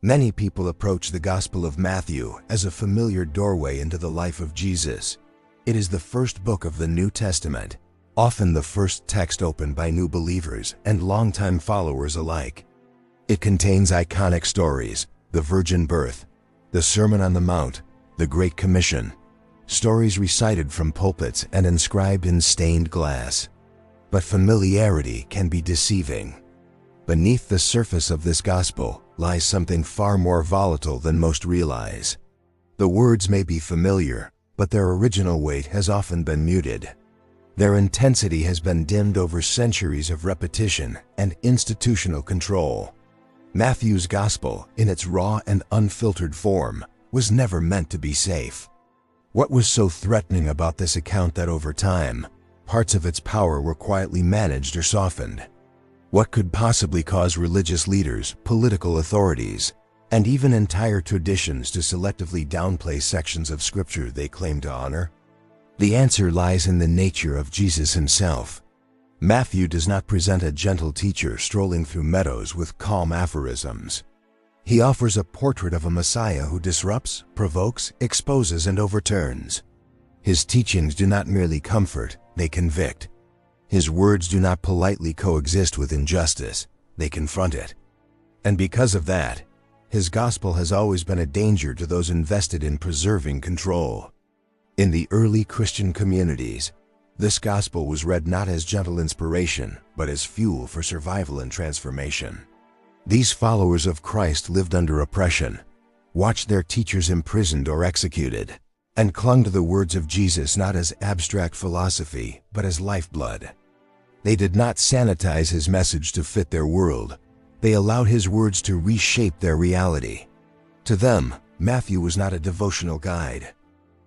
Many people approach the Gospel of Matthew as a familiar doorway into the life of Jesus. It is the first book of the New Testament, often the first text opened by new believers and longtime followers alike. It contains iconic stories, the virgin birth, the Sermon on the Mount, the Great Commission, stories recited from pulpits and inscribed in stained glass. But familiarity can be deceiving. Beneath the surface of this gospel lies something far more volatile than most realize. The words may be familiar, but their original weight has often been muted. Their intensity has been dimmed over centuries of repetition and institutional control. Matthew's gospel, in its raw and unfiltered form, was never meant to be safe. What was so threatening about this account that over time, parts of its power were quietly managed or softened? What could possibly cause religious leaders, political authorities, and even entire traditions to selectively downplay sections of Scripture they claim to honor? The answer lies in the nature of Jesus himself. Matthew does not present a gentle teacher strolling through meadows with calm aphorisms. He offers a portrait of a Messiah who disrupts, provokes, exposes, and overturns. His teachings do not merely comfort, they convict. His words do not politely coexist with injustice, they confront it. And because of that, his gospel has always been a danger to those invested in preserving control. In the early Christian communities, this gospel was read not as gentle inspiration, but as fuel for survival and transformation. These followers of Christ lived under oppression, watched their teachers imprisoned or executed, and clung to the words of Jesus not as abstract philosophy, but as lifeblood. They did not sanitize his message to fit their world. They allowed his words to reshape their reality. To them, Matthew was not a devotional guide.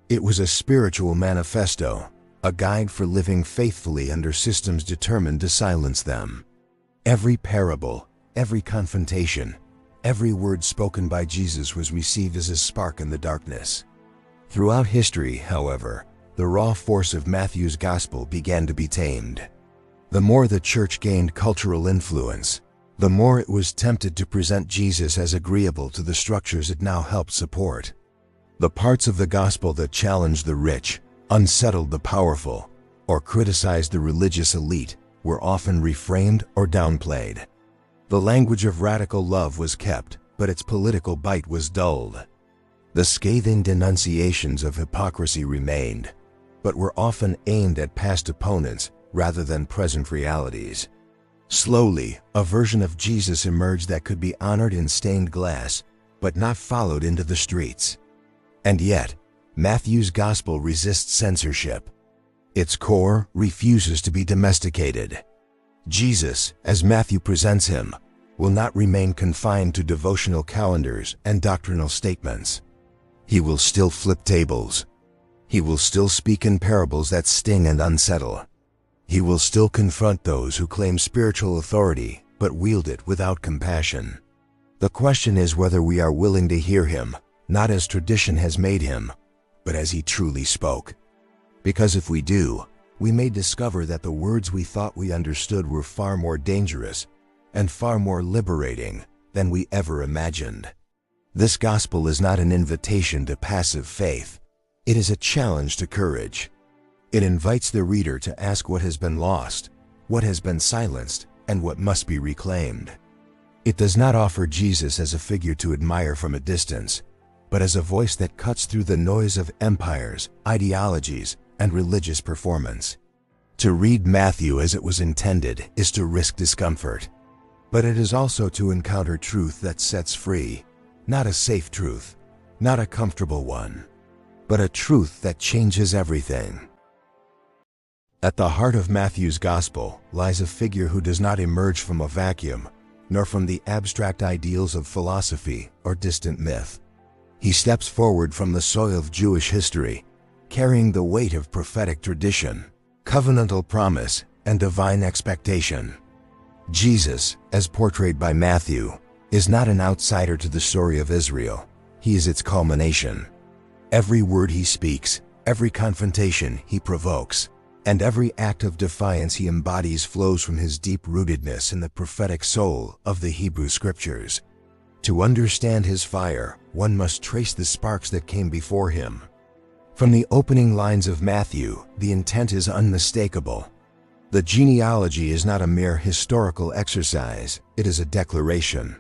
It was a spiritual manifesto, a guide for living faithfully under systems determined to silence them. Every parable, every confrontation, every word spoken by Jesus was received as a spark in the darkness. Throughout history, however, the raw force of Matthew's gospel began to be tamed. The more the church gained cultural influence, the more it was tempted to present Jesus as agreeable to the structures it now helped support. The parts of the gospel that challenged the rich, unsettled the powerful, or criticized the religious elite were often reframed or downplayed. The language of radical love was kept, but its political bite was dulled. The scathing denunciations of hypocrisy remained, but were often aimed at past opponents rather than present realities. Slowly, a version of Jesus emerged that could be honored in stained glass, but not followed into the streets. And yet, Matthew's gospel resists censorship. Its core refuses to be domesticated. Jesus, as Matthew presents him, will not remain confined to devotional calendars and doctrinal statements. He will still flip tables. He will still speak in parables that sting and unsettle. He will still confront those who claim spiritual authority but wield it without compassion. The question is whether we are willing to hear him, not as tradition has made him, but as he truly spoke. Because if we do, we may discover that the words we thought we understood were far more dangerous and far more liberating than we ever imagined. This gospel is not an invitation to passive faith. It is a challenge to courage. It invites the reader to ask what has been lost, what has been silenced, and what must be reclaimed. It does not offer Jesus as a figure to admire from a distance, but as a voice that cuts through the noise of empires, ideologies, and religious performance. To read Matthew as it was intended is to risk discomfort, but it is also to encounter truth that sets free, not a safe truth, not a comfortable one, but a truth that changes everything. At the heart of Matthew's gospel lies a figure who does not emerge from a vacuum, nor from the abstract ideals of philosophy or distant myth. He steps forward from the soil of Jewish history, carrying the weight of prophetic tradition, covenantal promise, and divine expectation. Jesus, as portrayed by Matthew, is not an outsider to the story of Israel. He is its culmination. Every word he speaks, every confrontation he provokes, and every act of defiance he embodies flows from his deep rootedness in the prophetic soul of the Hebrew Scriptures. To understand his fire, one must trace the sparks that came before him. From the opening lines of Matthew, the intent is unmistakable. The genealogy is not a mere historical exercise, it is a declaration.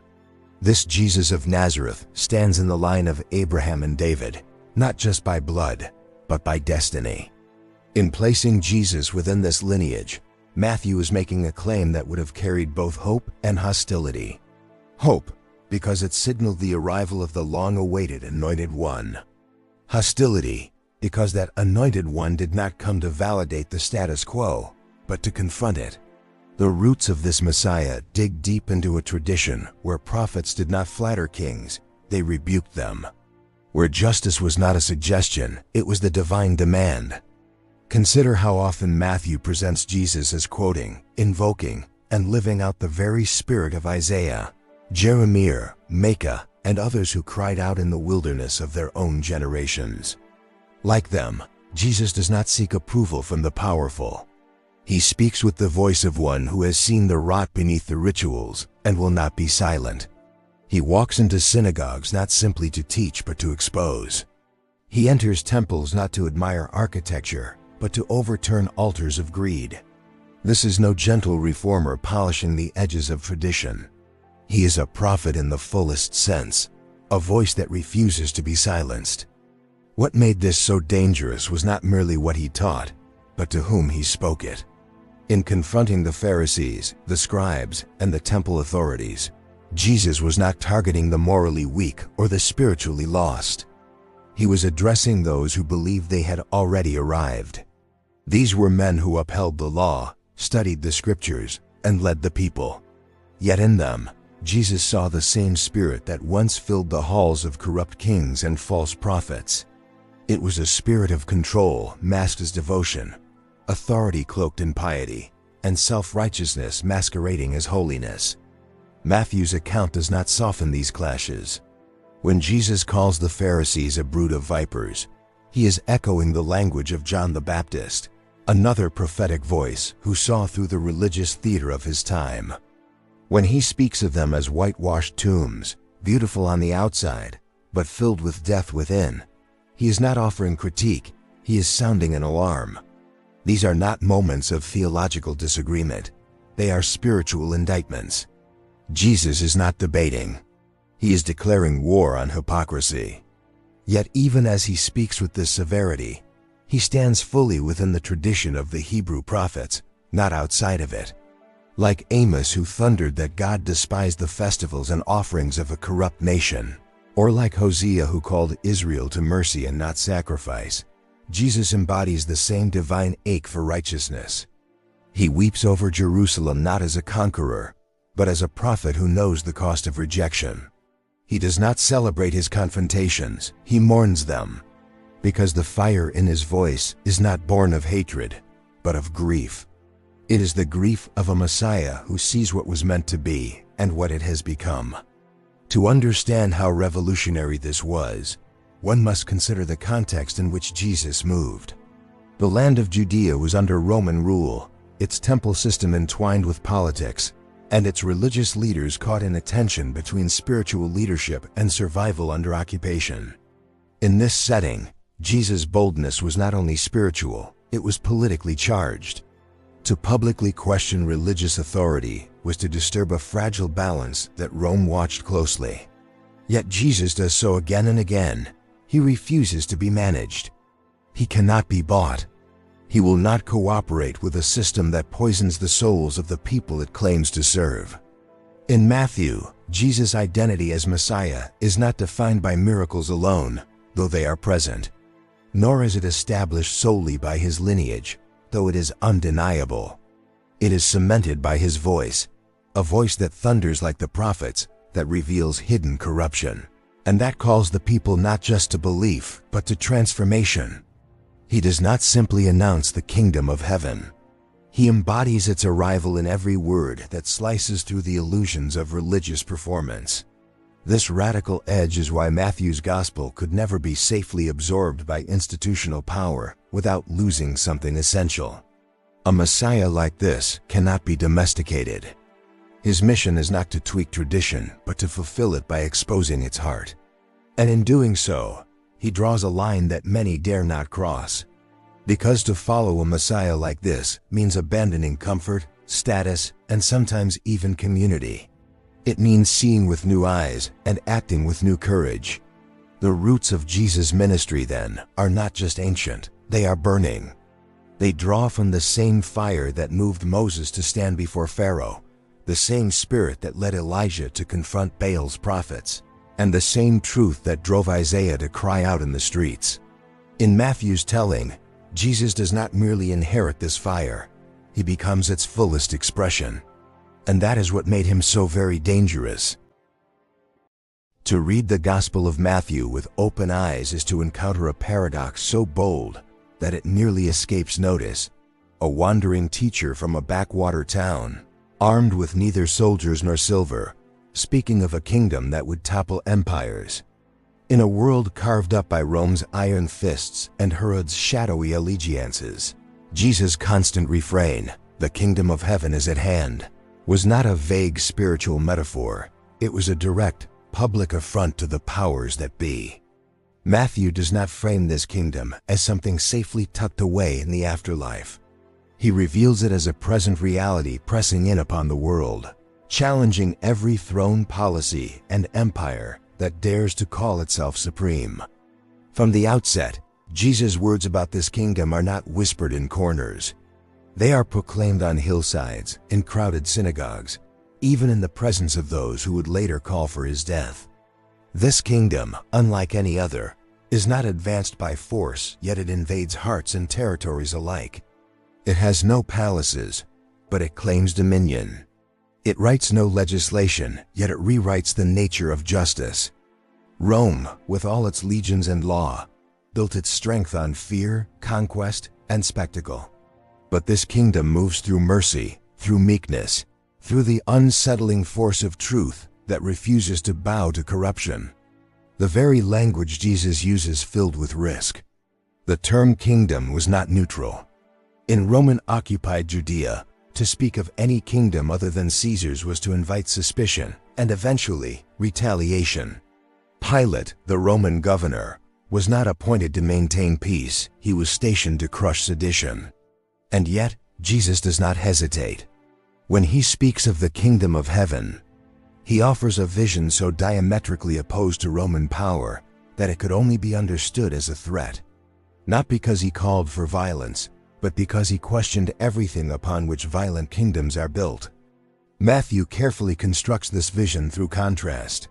This Jesus of Nazareth stands in the line of Abraham and David, not just by blood, but by destiny. In placing Jesus within this lineage, Matthew is making a claim that would have carried both hope and hostility. Hope, because it signaled the arrival of the long-awaited Anointed One. Hostility, because that Anointed One did not come to validate the status quo, but to confront it. The roots of this Messiah dig deep into a tradition where prophets did not flatter kings, they rebuked them. Where justice was not a suggestion, it was the divine demand. Consider how often Matthew presents Jesus as quoting, invoking, and living out the very spirit of Isaiah, Jeremiah, Micah, and others who cried out in the wilderness of their own generations. Like them, Jesus does not seek approval from the powerful. He speaks with the voice of one who has seen the rot beneath the rituals and will not be silent. He walks into synagogues not simply to teach but to expose. He enters temples not to admire architecture, but to overturn altars of greed. This is no gentle reformer polishing the edges of tradition. He is a prophet in the fullest sense, a voice that refuses to be silenced. What made this so dangerous was not merely what he taught, but to whom he spoke it. In confronting the Pharisees, the scribes, and the temple authorities, Jesus was not targeting the morally weak or the spiritually lost. He was addressing those who believed they had already arrived. These were men who upheld the law, studied the scriptures, and led the people. Yet in them, Jesus saw the same spirit that once filled the halls of corrupt kings and false prophets. It was a spirit of control masked as devotion, authority cloaked in piety, and self-righteousness masquerading as holiness. Matthew's account does not soften these clashes. When Jesus calls the Pharisees a brood of vipers, he is echoing the language of John the Baptist, another prophetic voice who saw through the religious theater of his time. When he speaks of them as whitewashed tombs, beautiful on the outside, but filled with death within, he is not offering critique, he is sounding an alarm. These are not moments of theological disagreement, they are spiritual indictments. Jesus is not debating, he is declaring war on hypocrisy. Yet even as he speaks with this severity, he stands fully within the tradition of the Hebrew prophets, not outside of it. Like Amos, who thundered that God despised the festivals and offerings of a corrupt nation, or like Hosea, who called Israel to mercy and not sacrifice, Jesus embodies the same divine ache for righteousness. He weeps over Jerusalem not as a conqueror, but as a prophet who knows the cost of rejection. He does not celebrate his confrontations, he mourns them, because the fire in his voice is not born of hatred, but of grief. It is the grief of a Messiah who sees what was meant to be and what it has become. To understand how revolutionary this was, one must consider the context in which Jesus moved. The land of Judea was under Roman rule, its temple system entwined with politics, and its religious leaders caught in a tension between spiritual leadership and survival under occupation. In this setting, Jesus' boldness was not only spiritual, it was politically charged. To publicly question religious authority was to disturb a fragile balance that Rome watched closely. Yet Jesus does so again and again. He refuses to be managed. He cannot be bought. He will not cooperate with a system that poisons the souls of the people it claims to serve. In Matthew, Jesus' identity as Messiah is not defined by miracles alone, though they are present, nor is it established solely by his lineage, though it is undeniable. It is cemented by his voice, a voice that thunders like the prophets, that reveals hidden corruption, and that calls the people not just to belief, but to transformation. He does not simply announce the kingdom of heaven. He embodies its arrival in every word that slices through the illusions of religious performance. This radical edge is why Matthew's gospel could never be safely absorbed by institutional power without losing something essential. A Messiah like this cannot be domesticated. His mission is not to tweak tradition, but to fulfill it by exposing its heart. And in doing so, he draws a line that many dare not cross. Because to follow a Messiah like this means abandoning comfort, status, and sometimes even community. It means seeing with new eyes and acting with new courage. The roots of Jesus' ministry, then, are not just ancient, they are burning. They draw from the same fire that moved Moses to stand before Pharaoh, the same spirit that led Elijah to confront Baal's prophets, and the same truth that drove Isaiah to cry out in the streets. In Matthew's telling, Jesus does not merely inherit this fire, he becomes its fullest expression. And that is what made him so very dangerous. To read the Gospel of Matthew with open eyes is to encounter a paradox so bold that it nearly escapes notice. A wandering teacher from a backwater town, armed with neither soldiers nor silver, speaking of a kingdom that would topple empires. In a world carved up by Rome's iron fists and Herod's shadowy allegiances, Jesus' constant refrain, "The kingdom of heaven is at hand," was not a vague spiritual metaphor. It was a direct, public affront to the powers that be. Matthew does not frame this kingdom as something safely tucked away in the afterlife. He reveals it as a present reality pressing in upon the world, challenging every throne, policy, and empire that dares to call itself supreme. From the outset, Jesus' words about this kingdom are not whispered in corners. They are proclaimed on hillsides, in crowded synagogues, even in the presence of those who would later call for his death. This kingdom, unlike any other, is not advanced by force, yet it invades hearts and territories alike. It has no palaces, but it claims dominion. It writes no legislation, yet it rewrites the nature of justice. Rome, with all its legions and law, built its strength on fear, conquest, and spectacle. But this kingdom moves through mercy, through meekness, through the unsettling force of truth that refuses to bow to corruption. The very language Jesus uses filled with risk. The term kingdom was not neutral. In Roman-occupied Judea, to speak of any kingdom other than Caesar's was to invite suspicion and eventually retaliation. Pilate, the Roman governor, was not appointed to maintain peace, he was stationed to crush sedition. And yet, Jesus does not hesitate. When he speaks of the kingdom of heaven, he offers a vision so diametrically opposed to Roman power that it could only be understood as a threat. Not because he called for violence, but because he questioned everything upon which violent kingdoms are built. Matthew carefully constructs this vision through contrast.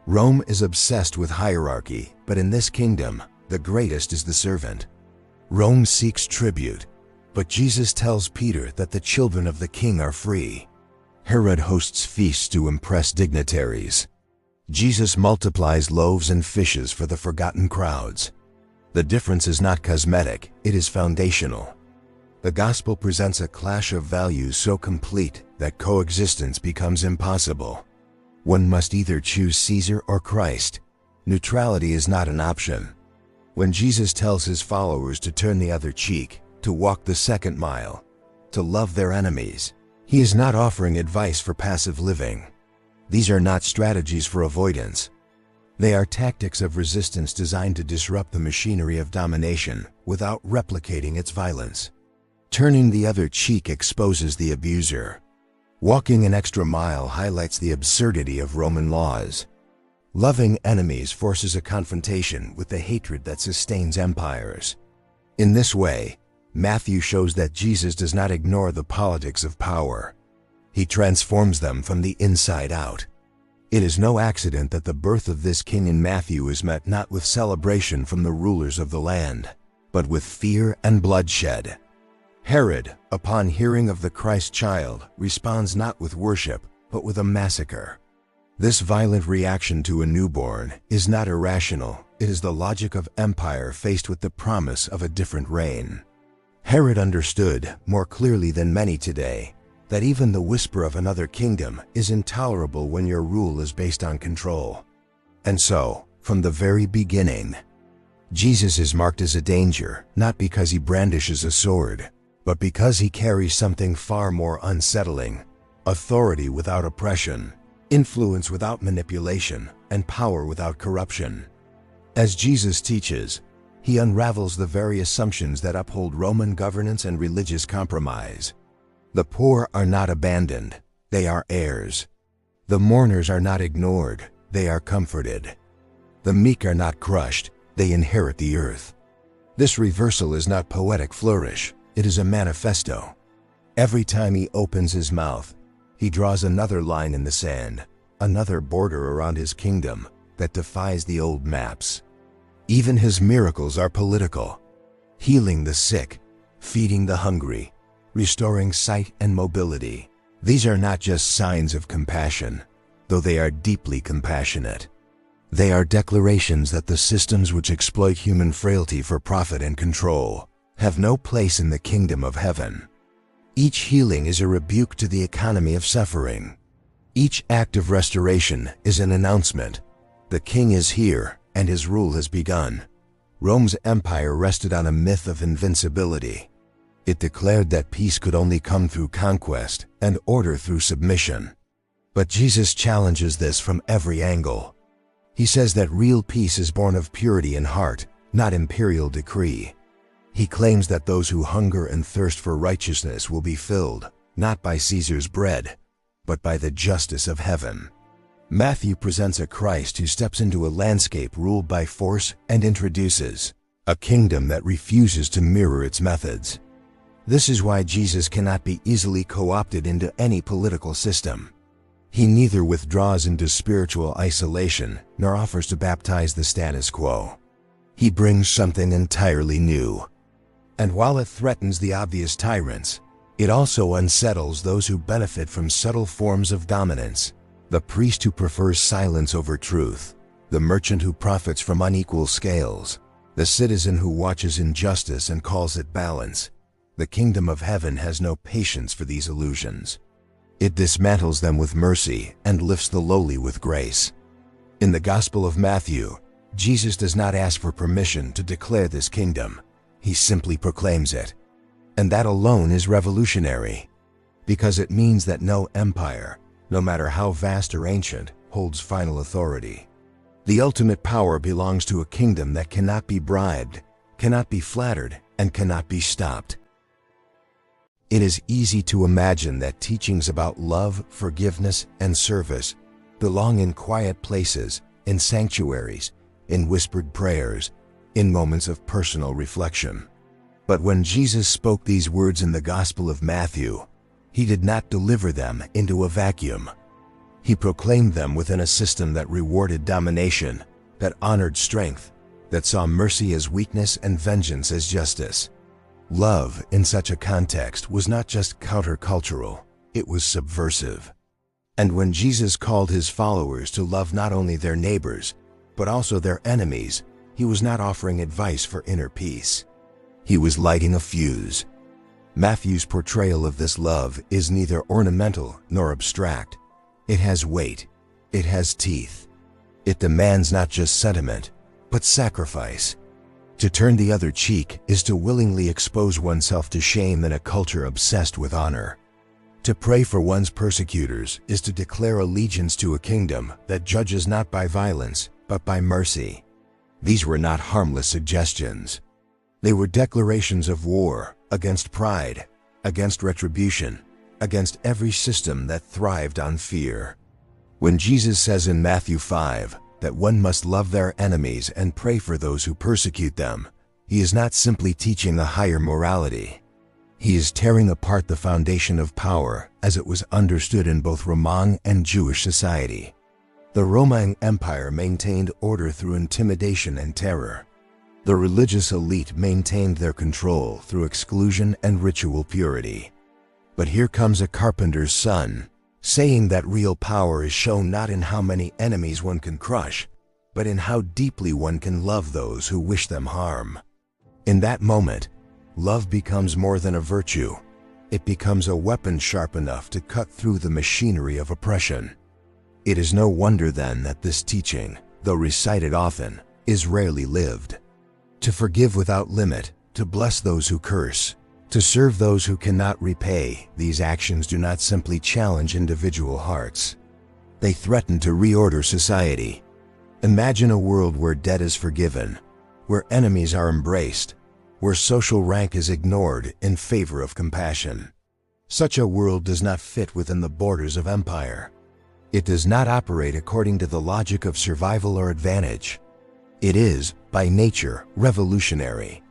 Rome is obsessed with hierarchy, but in this kingdom, the greatest is the servant. Rome seeks tribute, but Jesus tells Peter that the children of the king are free. Herod hosts feasts to impress dignitaries. Jesus multiplies loaves and fishes for the forgotten crowds. The difference is not cosmetic, it is foundational. The gospel presents a clash of values so complete that coexistence becomes impossible. One must either choose Caesar or Christ. Neutrality is not an option. When Jesus tells his followers to turn the other cheek, to walk the second mile, to love their enemies, he is not offering advice for passive living. These are not strategies for avoidance. They are tactics of resistance designed to disrupt the machinery of domination without replicating its violence. Turning the other cheek exposes the abuser. Walking an extra mile highlights the absurdity of Roman laws. Loving enemies forces a confrontation with the hatred that sustains empires. In this way, Matthew shows that Jesus does not ignore the politics of power. He transforms them from the inside out. It is no accident that the birth of this king in Matthew is met not with celebration from the rulers of the land, but with fear and bloodshed. Herod, upon hearing of the Christ child, responds not with worship, but with a massacre. This violent reaction to a newborn is not irrational, it is the logic of empire faced with the promise of a different reign. Herod understood, more clearly than many today, that even the whisper of another kingdom is intolerable when your rule is based on control. And so, from the very beginning, Jesus is marked as a danger, not because he brandishes a sword, but because he carries something far more unsettling, authority without oppression, influence without manipulation, and power without corruption. As Jesus teaches, he unravels the very assumptions that uphold Roman governance and religious compromise. The poor are not abandoned, they are heirs. The mourners are not ignored, they are comforted. The meek are not crushed, they inherit the earth. This reversal is not poetic flourish, it is a manifesto. Every time he opens his mouth, he draws another line in the sand, another border around his kingdom that defies the old maps. Even his miracles are political, healing the sick, feeding the hungry, restoring sight and mobility. These are not just signs of compassion, though they are deeply compassionate. They are declarations that the systems which exploit human frailty for profit and control have no place in the kingdom of heaven. Each healing is a rebuke to the economy of suffering. Each act of restoration is an announcement. The king is here and his rule has begun. Rome's empire rested on a myth of invincibility. It declared that peace could only come through conquest and order through submission. But Jesus challenges this from every angle. He says that real peace is born of purity in heart, not imperial decree. He claims that those who hunger and thirst for righteousness will be filled, not by Caesar's bread, but by the justice of heaven. Matthew presents a Christ who steps into a landscape ruled by force and introduces a kingdom that refuses to mirror its methods. This is why Jesus cannot be easily co-opted into any political system. He neither withdraws into spiritual isolation nor offers to baptize the status quo. He brings something entirely new. And while it threatens the obvious tyrants, it also unsettles those who benefit from subtle forms of dominance. The priest who prefers silence over truth, the merchant who profits from unequal scales, the citizen who watches injustice and calls it balance. The kingdom of heaven has no patience for these illusions. It dismantles them with mercy and lifts the lowly with grace. In the Gospel of Matthew, Jesus does not ask for permission to declare this kingdom. He simply proclaims it. And that alone is revolutionary, because it means that no empire, no matter how vast or ancient, holds final authority. The ultimate power belongs to a kingdom that cannot be bribed, cannot be flattered, and cannot be stopped. It is easy to imagine that teachings about love, forgiveness, and service belong in quiet places, in sanctuaries, in whispered prayers, in moments of personal reflection. But when Jesus spoke these words in the Gospel of Matthew, he did not deliver them into a vacuum. He proclaimed them within a system that rewarded domination, that honored strength, that saw mercy as weakness and vengeance as justice. Love in such a context was not just countercultural, it was subversive. And when Jesus called his followers to love not only their neighbors, but also their enemies, he was not offering advice for inner peace. He was lighting a fuse. Matthew's portrayal of this love is neither ornamental nor abstract. It has weight. It has teeth. It demands not just sentiment, but sacrifice. To turn the other cheek is to willingly expose oneself to shame in a culture obsessed with honor. To pray for one's persecutors is to declare allegiance to a kingdom that judges not by violence, but by mercy. These were not harmless suggestions. They were declarations of war against pride, against retribution, against every system that thrived on fear. When Jesus says in Matthew 5 that one must love their enemies and pray for those who persecute them, he is not simply teaching a higher morality. He is tearing apart the foundation of power as it was understood in both Roman and Jewish society. The Roman Empire maintained order through intimidation and terror. The religious elite maintained their control through exclusion and ritual purity. But here comes a carpenter's son, saying that real power is shown not in how many enemies one can crush, but in how deeply one can love those who wish them harm. In that moment, love becomes more than a virtue. It becomes a weapon sharp enough to cut through the machinery of oppression. It is no wonder then that this teaching, though recited often, is rarely lived. To forgive without limit, to bless those who curse, To serve those who cannot repay, these actions do not simply challenge individual hearts. They threaten to reorder society. Imagine a world where debt is forgiven, where enemies are embraced, where social rank is ignored in favor of compassion. Such a world does not fit within the borders of empire. It does not operate according to the logic of survival or advantage. It is, by nature, revolutionary.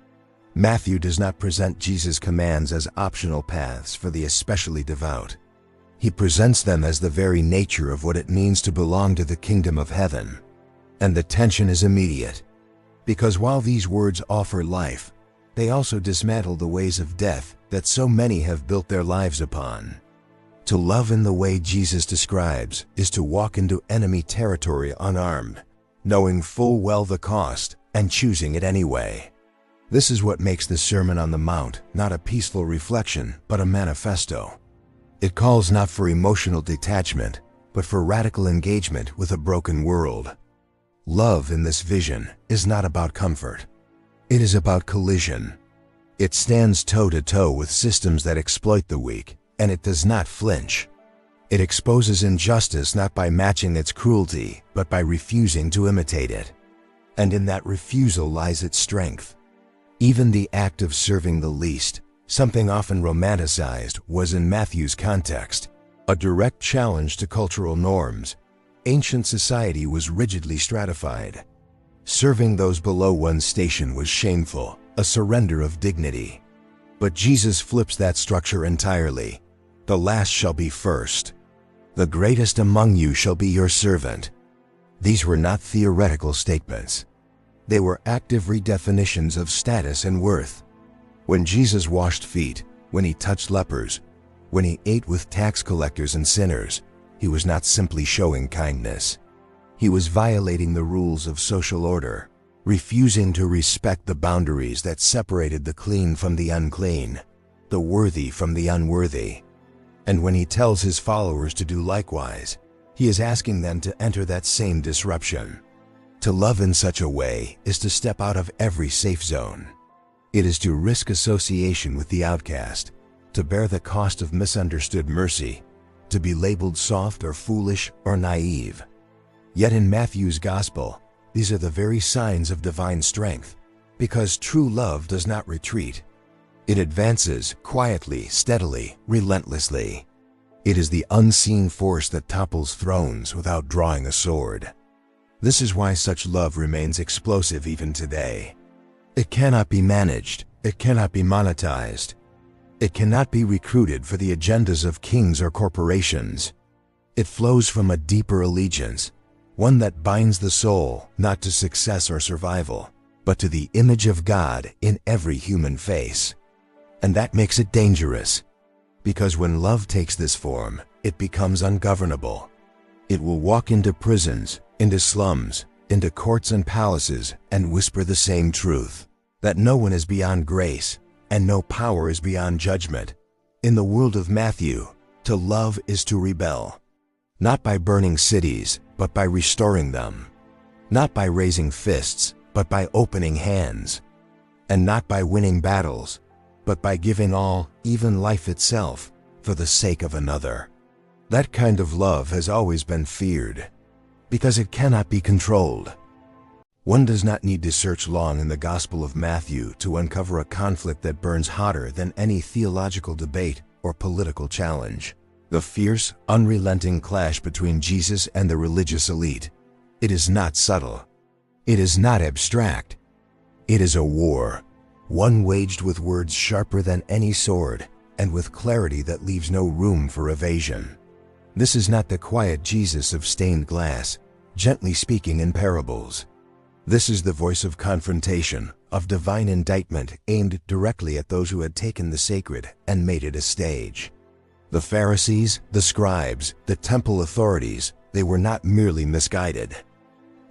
Matthew does not present Jesus' commands as optional paths for the especially devout. He presents them as the very nature of what it means to belong to the kingdom of heaven. And the tension is immediate. Because while these words offer life, they also dismantle the ways of death that so many have built their lives upon. To love in the way Jesus describes is to walk into enemy territory unarmed, knowing full well the cost and choosing it anyway. This is what makes the Sermon on the Mount not a peaceful reflection, but a manifesto. It calls not for emotional detachment, but for radical engagement with a broken world. Love in this vision is not about comfort. It is about collision. It stands toe-to-toe with systems that exploit the weak, and it does not flinch. It exposes injustice not by matching its cruelty, but by refusing to imitate it. And in that refusal lies its strength. Even the act of serving the least, something often romanticized, was in Matthew's context a direct challenge to cultural norms. Ancient society was rigidly stratified. Serving those below one's station was shameful, a surrender of dignity. But Jesus flips that structure entirely. The last shall be first. The greatest among you shall be your servant. These were not theoretical statements. They were active redefinitions of status and worth. When Jesus washed feet, when he touched lepers, when he ate with tax collectors and sinners, he was not simply showing kindness. He was violating the rules of social order, refusing to respect the boundaries that separated the clean from the unclean, the worthy from the unworthy. And when he tells his followers to do likewise, he is asking them to enter that same disruption. To love in such a way is to step out of every safe zone. It is to risk association with the outcast, to bear the cost of misunderstood mercy, to be labeled soft or foolish or naive. Yet in Matthew's gospel, these are the very signs of divine strength, because true love does not retreat. It advances quietly, steadily, relentlessly. It is the unseen force that topples thrones without drawing a sword. This is why such love remains explosive even today. It cannot be managed. It cannot be monetized. It cannot be recruited for the agendas of kings or corporations. It flows from a deeper allegiance, one that binds the soul not to success or survival, but to the image of God in every human face. And that makes it dangerous, because when love takes this form, it becomes ungovernable. It will walk into prisons, into slums, into courts and palaces, and whisper the same truth, that no one is beyond grace, and no power is beyond judgment. In the world of Matthew, to love is to rebel, not by burning cities, but by restoring them, not by raising fists, but by opening hands, and not by winning battles, but by giving all, even life itself, for the sake of another. That kind of love has always been feared, because it cannot be controlled. One does not need to search long in the Gospel of Matthew to uncover a conflict that burns hotter than any theological debate or political challenge. The fierce, unrelenting clash between Jesus and the religious elite. It is not subtle. It is not abstract. It is a war, one waged with words sharper than any sword, and with clarity that leaves no room for evasion. This is not the quiet Jesus of stained glass, gently speaking in parables. This is the voice of confrontation, of divine indictment aimed directly at those who had taken the sacred and made it a stage. The Pharisees, the scribes, the temple authorities, they were not merely misguided.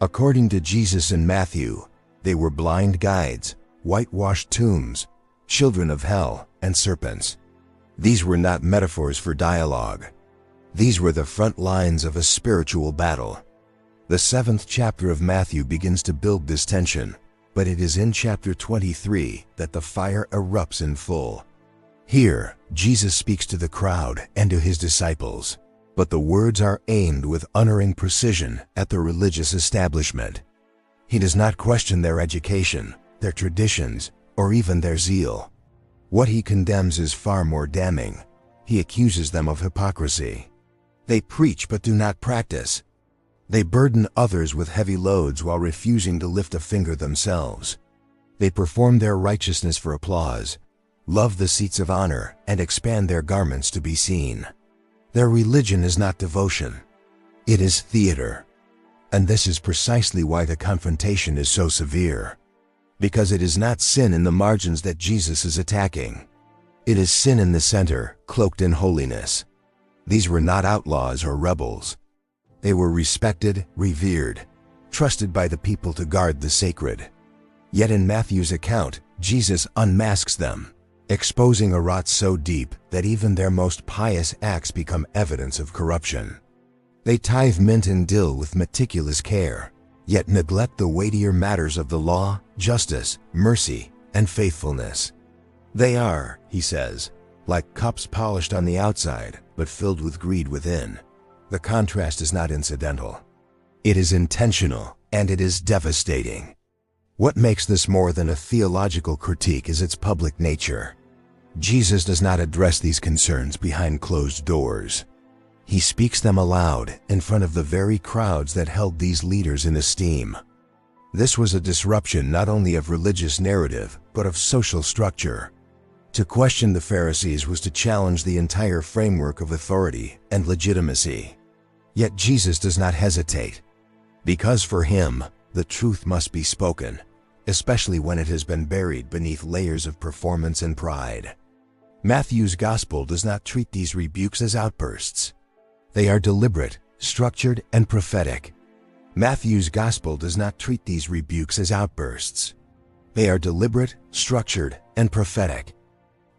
According to Jesus in Matthew, they were blind guides, whitewashed tombs, children of hell, and serpents. These were not metaphors for dialogue. These were the front lines of a spiritual battle. The 7th chapter of Matthew begins to build this tension, but it is in chapter 23 that the fire erupts in full. Here, Jesus speaks to the crowd and to his disciples, but the words are aimed with unerring precision at the religious establishment. He does not question their education, their traditions, or even their zeal. What he condemns is far more damning. He accuses them of hypocrisy. They preach but do not practice. They burden others with heavy loads while refusing to lift a finger themselves. They perform their righteousness for applause, love the seats of honor, and expand their garments to be seen. Their religion is not devotion. It is theater. And this is precisely why the confrontation is so severe. Because it is not sin in the margins that Jesus is attacking. It is sin in the center, cloaked in holiness. These were not outlaws or rebels. They were respected, revered, trusted by the people to guard the sacred. Yet in Matthew's account, Jesus unmasks them, exposing a rot so deep that even their most pious acts become evidence of corruption. They tithe mint and dill with meticulous care, yet neglect the weightier matters of the law, justice, mercy, and faithfulness. They are, he says, like cups polished on the outside, but filled with greed within. The contrast is not incidental. It is intentional, and it is devastating. What makes this more than a theological critique is its public nature. Jesus does not address these concerns behind closed doors. He speaks them aloud in front of the very crowds that held these leaders in esteem. This was a disruption not only of religious narrative, but of social structure. To question the Pharisees was to challenge the entire framework of authority and legitimacy. Yet Jesus does not hesitate, because for him, the truth must be spoken, especially when it has been buried beneath layers of performance and pride. Matthew's gospel does not treat these rebukes as outbursts. They are deliberate, structured, and prophetic. Matthew's gospel does not treat these rebukes as outbursts. They are deliberate, structured, and prophetic.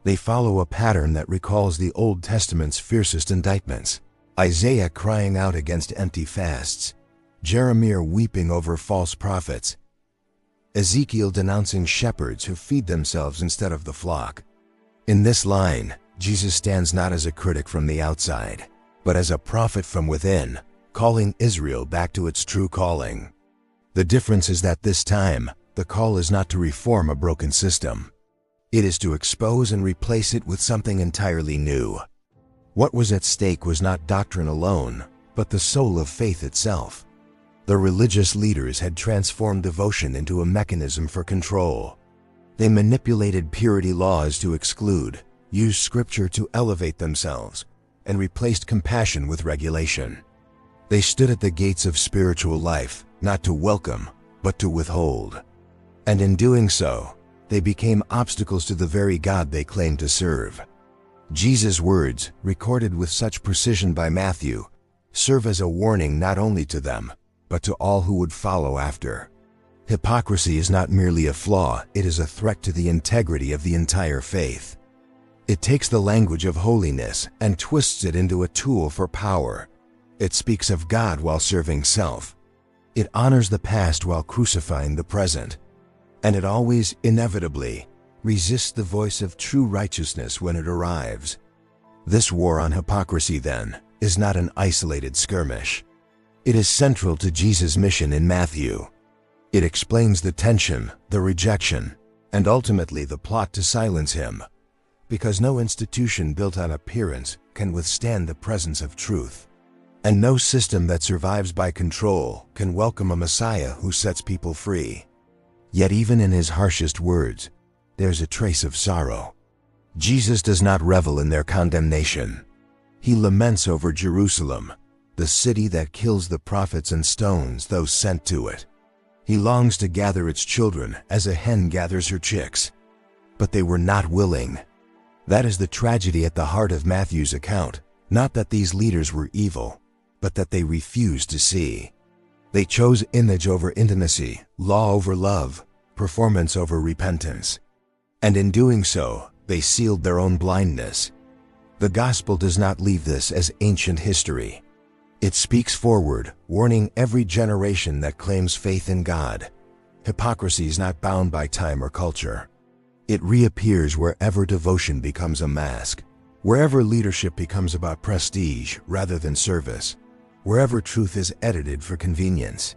They follow a pattern that recalls the Old Testament's fiercest indictments. Isaiah crying out against empty fasts, Jeremiah weeping over false prophets, Ezekiel denouncing shepherds who feed themselves instead of the flock. In this line, Jesus stands not as a critic from the outside, but as a prophet from within, calling Israel back to its true calling. The difference is that this time, the call is not to reform a broken system. It is to expose and replace it with something entirely new. What was at stake was not doctrine alone, but the soul of faith itself. The religious leaders had transformed devotion into a mechanism for control. They manipulated purity laws to exclude, used scripture to elevate themselves, and replaced compassion with regulation. They stood at the gates of spiritual life, not to welcome, but to withhold. And in doing so, they became obstacles to the very God they claimed to serve. Jesus' words, recorded with such precision by Matthew, serve as a warning not only to them, but to all who would follow after. Hypocrisy is not merely a flaw, it is a threat to the integrity of the entire faith. It takes the language of holiness and twists it into a tool for power. It speaks of God while serving self. It honors the past while crucifying the present. And it always, inevitably, resists the voice of true righteousness when it arrives. This war on hypocrisy, then, is not an isolated skirmish. It is central to Jesus' mission in Matthew. It explains the tension, the rejection, and ultimately the plot to silence him, because no institution built on appearance can withstand the presence of truth. And no system that survives by control can welcome a Messiah who sets people free. Yet even in his harshest words, there's a trace of sorrow. Jesus does not revel in their condemnation. He laments over Jerusalem, the city that kills the prophets and stones those sent to it. He longs to gather its children as a hen gathers her chicks. But they were not willing. That is the tragedy at the heart of Matthew's account, not that these leaders were evil, but that they refused to see. They chose image over intimacy, law over love, performance over repentance. And in doing so, they sealed their own blindness. The gospel does not leave this as ancient history. It speaks forward, warning every generation that claims faith in God. Hypocrisy is not bound by time or culture. It reappears wherever devotion becomes a mask, wherever leadership becomes about prestige rather than service, wherever truth is edited for convenience.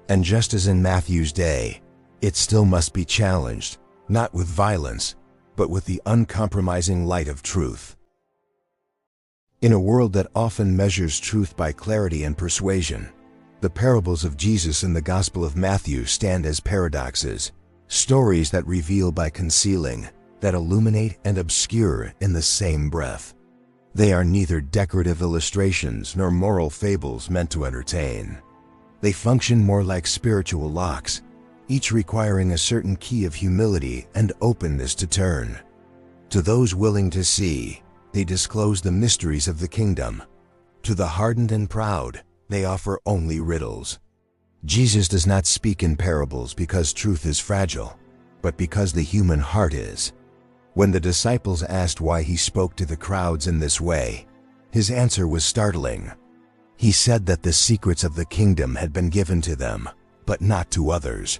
And just as in Matthew's day, it still must be challenged, not with violence, but with the uncompromising light of truth. In a world that often measures truth by clarity and persuasion, the parables of Jesus in the Gospel of Matthew stand as paradoxes, stories that reveal by concealing, that illuminate and obscure in the same breath. They are neither decorative illustrations nor moral fables meant to entertain. They function more like spiritual locks, each requiring a certain key of humility and openness to turn. To those willing to see, they disclose the mysteries of the kingdom. To the hardened and proud, they offer only riddles. Jesus does not speak in parables because truth is fragile, but because the human heart is. When the disciples asked why he spoke to the crowds in this way, his answer was startling. He said that the secrets of the kingdom had been given to them, but not to others.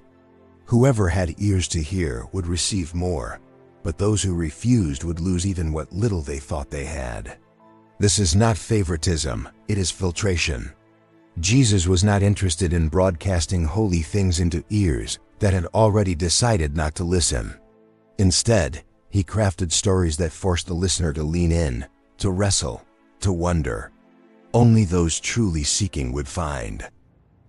Whoever had ears to hear would receive more, but those who refused would lose even what little they thought they had. This is not favoritism, it is filtration. Jesus was not interested in broadcasting holy things into ears that had already decided not to listen. Instead, he crafted stories that forced the listener to lean in, to wrestle, to wonder. Only those truly seeking would find.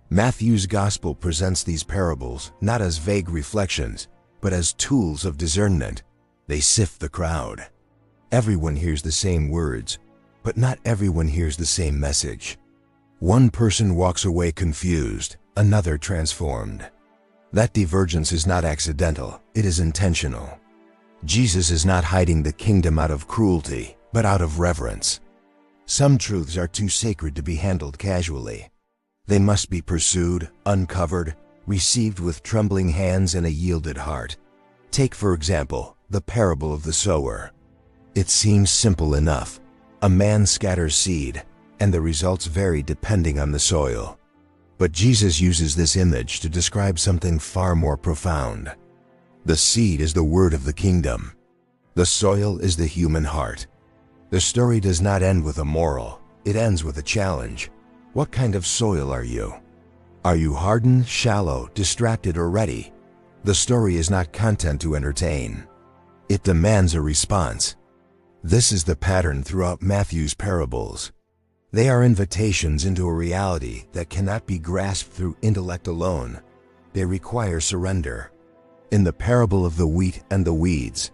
Matthew's Gospel presents these parables not as vague reflections, but as tools of discernment. They sift the crowd. Everyone hears the same words, but not everyone hears the same message. One person walks away confused, another transformed. That divergence is not accidental, it is intentional. Jesus is not hiding the kingdom out of cruelty, but out of reverence. Some truths are too sacred to be handled casually. They must be pursued, uncovered, received with trembling hands and a yielded heart. Take, for example, the parable of the sower. It seems simple enough. A man scatters seed, and the results vary depending on the soil. But Jesus uses this image to describe something far more profound. The seed is the word of the kingdom. The soil is the human heart. The story does not end with a moral, it ends with a challenge. What kind of soil are you? Are you hardened, shallow, distracted, or ready? The story is not content to entertain. It demands a response. This is the pattern throughout Matthew's parables. They are invitations into a reality that cannot be grasped through intellect alone. They require surrender. In the parable of the wheat and the weeds,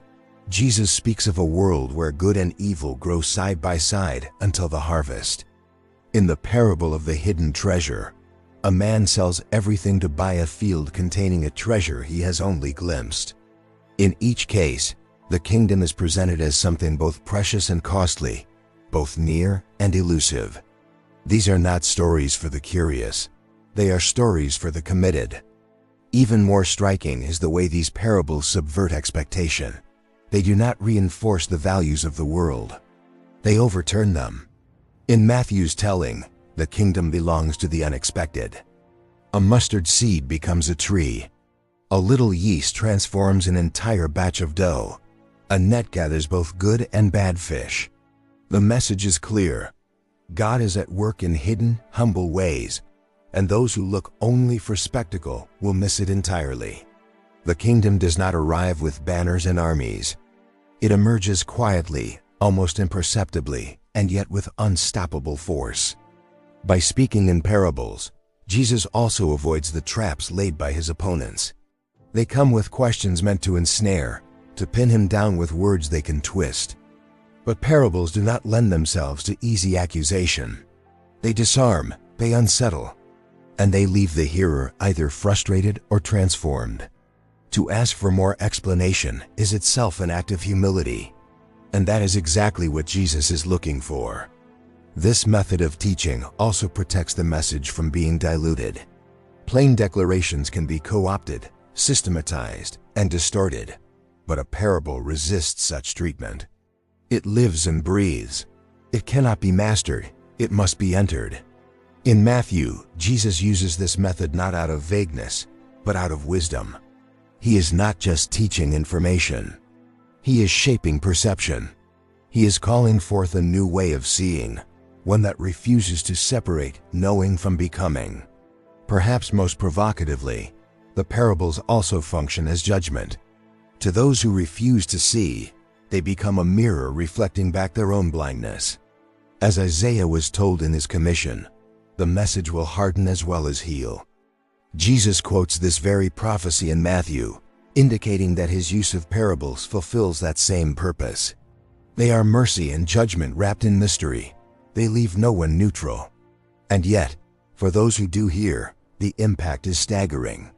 Jesus speaks of a world where good and evil grow side by side until the harvest. In the parable of the hidden treasure, a man sells everything to buy a field containing a treasure he has only glimpsed. In each case, the kingdom is presented as something both precious and costly, both near and elusive. These are not stories for the curious. They are stories for the committed. Even more striking is the way these parables subvert expectation. They do not reinforce the values of the world. They overturn them. In Matthew's telling, the kingdom belongs to the unexpected. A mustard seed becomes a tree. A little yeast transforms an entire batch of dough. A net gathers both good and bad fish. The message is clear. God is at work in hidden, humble ways, and those who look only for spectacle will miss it entirely. The kingdom does not arrive with banners and armies. It emerges quietly, almost imperceptibly, and yet with unstoppable force. By speaking in parables, Jesus also avoids the traps laid by his opponents. They come with questions meant to ensnare, to pin him down with words they can twist. But parables do not lend themselves to easy accusation. They disarm, they unsettle, and they leave the hearer either frustrated or transformed. To ask for more explanation is itself an act of humility, and that is exactly what Jesus is looking for. This method of teaching also protects the message from being diluted. Plain declarations can be co-opted, systematized, and distorted, but a parable resists such treatment. It lives and breathes. It cannot be mastered, it must be entered. In Matthew, Jesus uses this method not out of vagueness, but out of wisdom. He is not just teaching information. He is shaping perception. He is calling forth a new way of seeing, one that refuses to separate knowing from becoming. Perhaps most provocatively, the parables also function as judgment. To those who refuse to see, they become a mirror reflecting back their own blindness. As Isaiah was told in his commission, the message will harden as well as heal. Jesus quotes this very prophecy in Matthew, indicating that his use of parables fulfills that same purpose. They are mercy and judgment wrapped in mystery. They leave no one neutral. And yet, for those who do hear, the impact is staggering.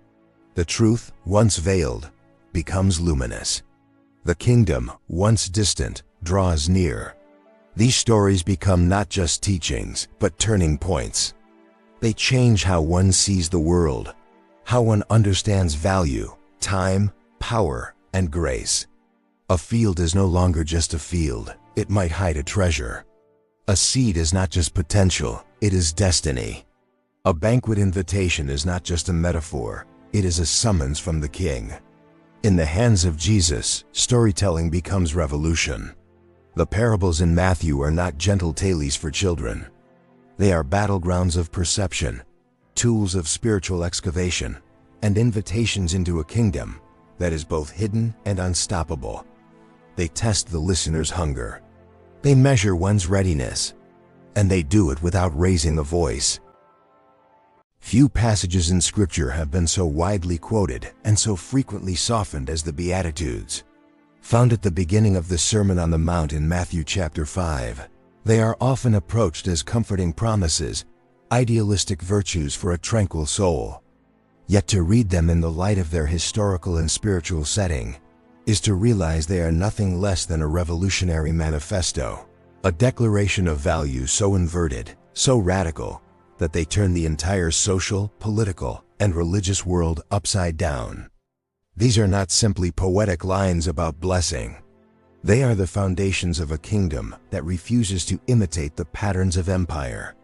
The truth, once veiled, becomes luminous. The kingdom, once distant, draws near. These stories become not just teachings, but turning points. They change how one sees the world, how one understands value, time, power, and grace. A field is no longer just a field, it might hide a treasure. A seed is not just potential, it is destiny. A banquet invitation is not just a metaphor, it is a summons from the King. In the hands of Jesus, storytelling becomes revolution. The parables in Matthew are not gentle tales for children. They are battlegrounds of perception, tools of spiritual excavation, and invitations into a kingdom that is both hidden and unstoppable. They test the listener's hunger. They measure one's readiness, and they do it without raising a voice. Few passages in Scripture have been so widely quoted and so frequently softened as the Beatitudes. Found at the beginning of the Sermon on the Mount in Matthew chapter 5, they are often approached as comforting promises, idealistic virtues for a tranquil soul. Yet to read them in the light of their historical and spiritual setting is to realize they are nothing less than a revolutionary manifesto, a declaration of values so inverted, so radical, that they turn the entire social, political, and religious world upside down. These are not simply poetic lines about blessing. They are the foundations of a kingdom that refuses to imitate the patterns of empire.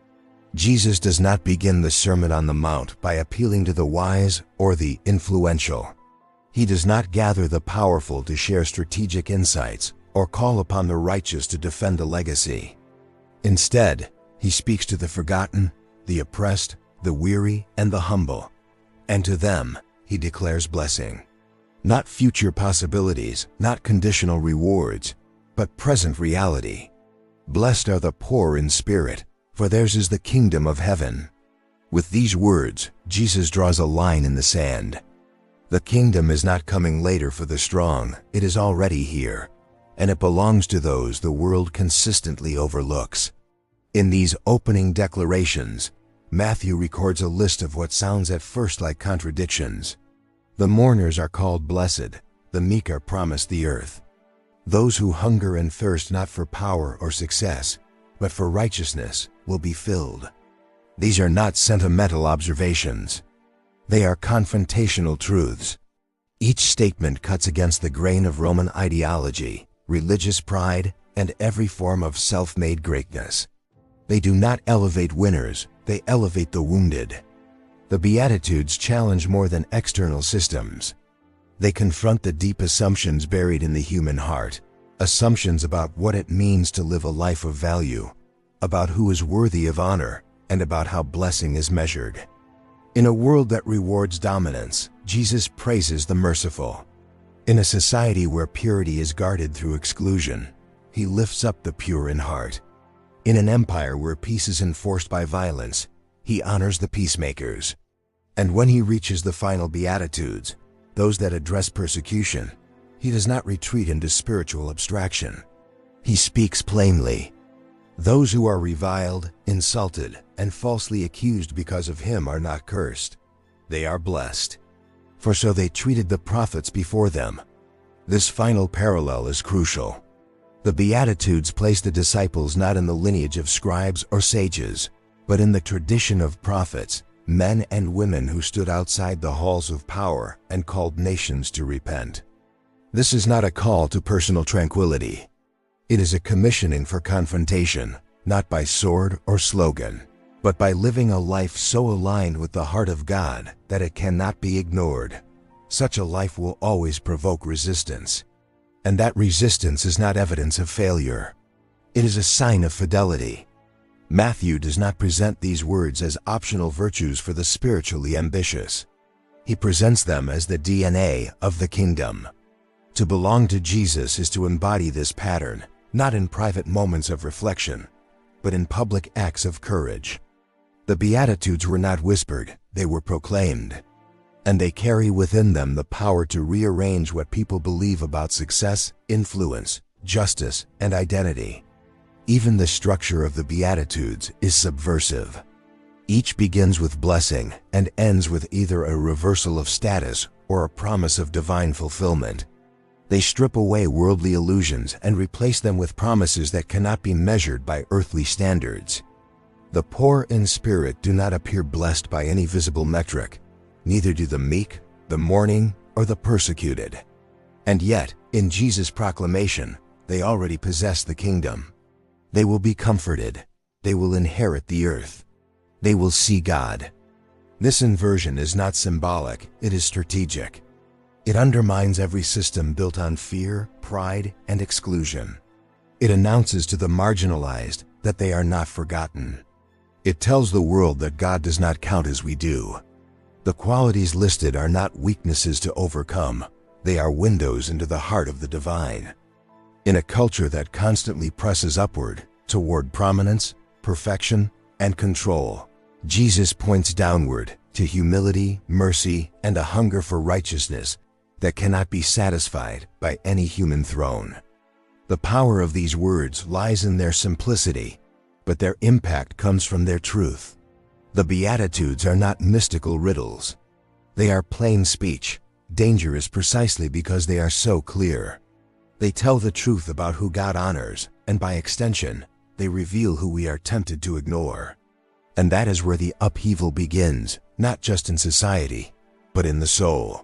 Jesus does not begin the Sermon on the Mount by appealing to the wise or the influential. He does not gather the powerful to share strategic insights or call upon the righteous to defend a legacy. Instead, he speaks to the forgotten, the oppressed, the weary, and the humble. And to them, he declares blessing. Not future possibilities, not conditional rewards, but present reality. Blessed are the poor in spirit, for theirs is the kingdom of heaven. With these words, Jesus draws a line in the sand. The kingdom is not coming later for the strong, it is already here, and it belongs to those the world consistently overlooks. In these opening declarations, Matthew records a list of what sounds at first like contradictions. The mourners are called blessed, the meek are promised the earth. Those who hunger and thirst not for power or success, but for righteousness, will be filled. These are not sentimental observations. They are confrontational truths. Each statement cuts against the grain of Roman ideology, religious pride, and every form of self-made greatness. They do not elevate winners, they elevate the wounded. The Beatitudes challenge more than external systems. They confront the deep assumptions buried in the human heart, assumptions about what it means to live a life of value, about who is worthy of honor, and about how blessing is measured. In a world that rewards dominance, Jesus praises the merciful. In a society where purity is guarded through exclusion, he lifts up the pure in heart. In an empire where peace is enforced by violence, he honors the peacemakers. And when he reaches the final Beatitudes, those that address persecution, he does not retreat into spiritual abstraction. He speaks plainly. Those who are reviled, insulted, and falsely accused because of him are not cursed. They are blessed. For so they treated the prophets before them. This final parallel is crucial. The Beatitudes place the disciples not in the lineage of scribes or sages, but in the tradition of prophets, men and women who stood outside the halls of power and called nations to repent. This is not a call to personal tranquility. It is a commissioning for confrontation, not by sword or slogan, but by living a life so aligned with the heart of God that it cannot be ignored. Such a life will always provoke resistance. And that resistance is not evidence of failure. It is a sign of fidelity. Matthew does not present these words as optional virtues for the spiritually ambitious. He presents them as the DNA of the kingdom. To belong to Jesus is to embody this pattern, not in private moments of reflection, but in public acts of courage. The Beatitudes were not whispered, they were proclaimed. And they carry within them the power to rearrange what people believe about success, influence, justice, and identity. Even the structure of the Beatitudes is subversive. Each begins with blessing and ends with either a reversal of status or a promise of divine fulfillment. They strip away worldly illusions and replace them with promises that cannot be measured by earthly standards. The poor in spirit do not appear blessed by any visible metric. Neither do the meek, the mourning, or the persecuted. And yet, in Jesus' proclamation, they already possess the kingdom. They will be comforted. They will inherit the earth. They will see God. This inversion is not symbolic, it is strategic. It undermines every system built on fear, pride, and exclusion. It announces to the marginalized that they are not forgotten. It tells the world that God does not count as we do. The qualities listed are not weaknesses to overcome, they are windows into the heart of the divine. In a culture that constantly presses upward, toward prominence, perfection, and control, Jesus points downward to humility, mercy, and a hunger for righteousness that cannot be satisfied by any human throne. The power of these words lies in their simplicity, but their impact comes from their truth. The Beatitudes are not mystical riddles. They are plain speech, dangerous precisely because they are so clear. They tell the truth about who God honors, and by extension, they reveal who we are tempted to ignore. And that is where the upheaval begins, not just in society, but in the soul.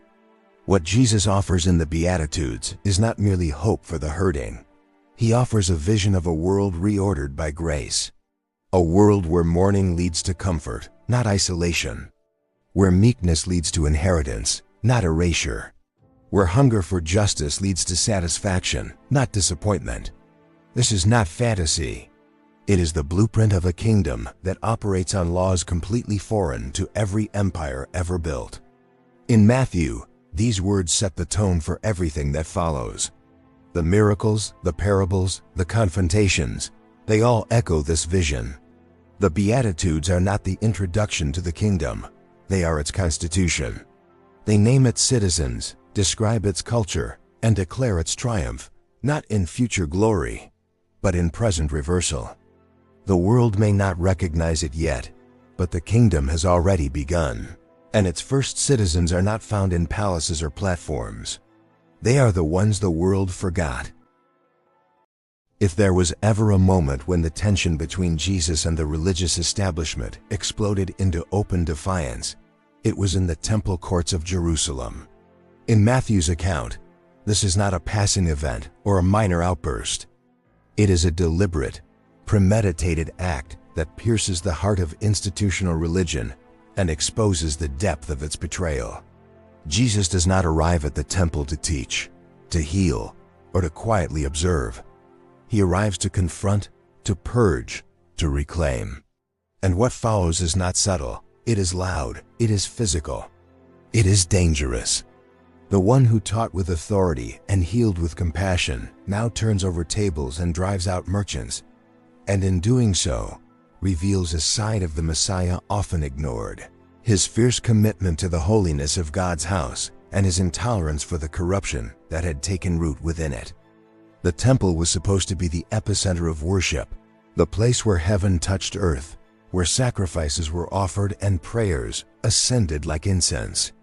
What Jesus offers in the Beatitudes is not merely hope for the hurting. He offers a vision of a world reordered by grace. A world where mourning leads to comfort, not isolation. Where meekness leads to inheritance, not erasure. Where hunger for justice leads to satisfaction, not disappointment. This is not fantasy. It is the blueprint of a kingdom that operates on laws completely foreign to every empire ever built. In Matthew, these words set the tone for everything that follows. The miracles, the parables, the confrontations, they all echo this vision. The Beatitudes are not the introduction to the kingdom, they are its constitution. They name its citizens, describe its culture, and declare its triumph, not in future glory, but in present reversal. The world may not recognize it yet, but the kingdom has already begun, and its first citizens are not found in palaces or platforms. They are the ones the world forgot. If there was ever a moment when the tension between Jesus and the religious establishment exploded into open defiance, it was in the temple courts of Jerusalem. In Matthew's account, this is not a passing event or a minor outburst. It is a deliberate, premeditated act that pierces the heart of institutional religion and exposes the depth of its betrayal. Jesus does not arrive at the temple to teach, to heal, or to quietly observe. He arrives to confront, to purge, to reclaim. And what follows is not subtle, it is loud, it is physical, it is dangerous. The one who taught with authority and healed with compassion now turns over tables and drives out merchants, and in doing so, reveals a side of the Messiah often ignored: his fierce commitment to the holiness of God's house and his intolerance for the corruption that had taken root within it. The temple was supposed to be the epicenter of worship, the place where heaven touched earth, where sacrifices were offered and prayers ascended like incense.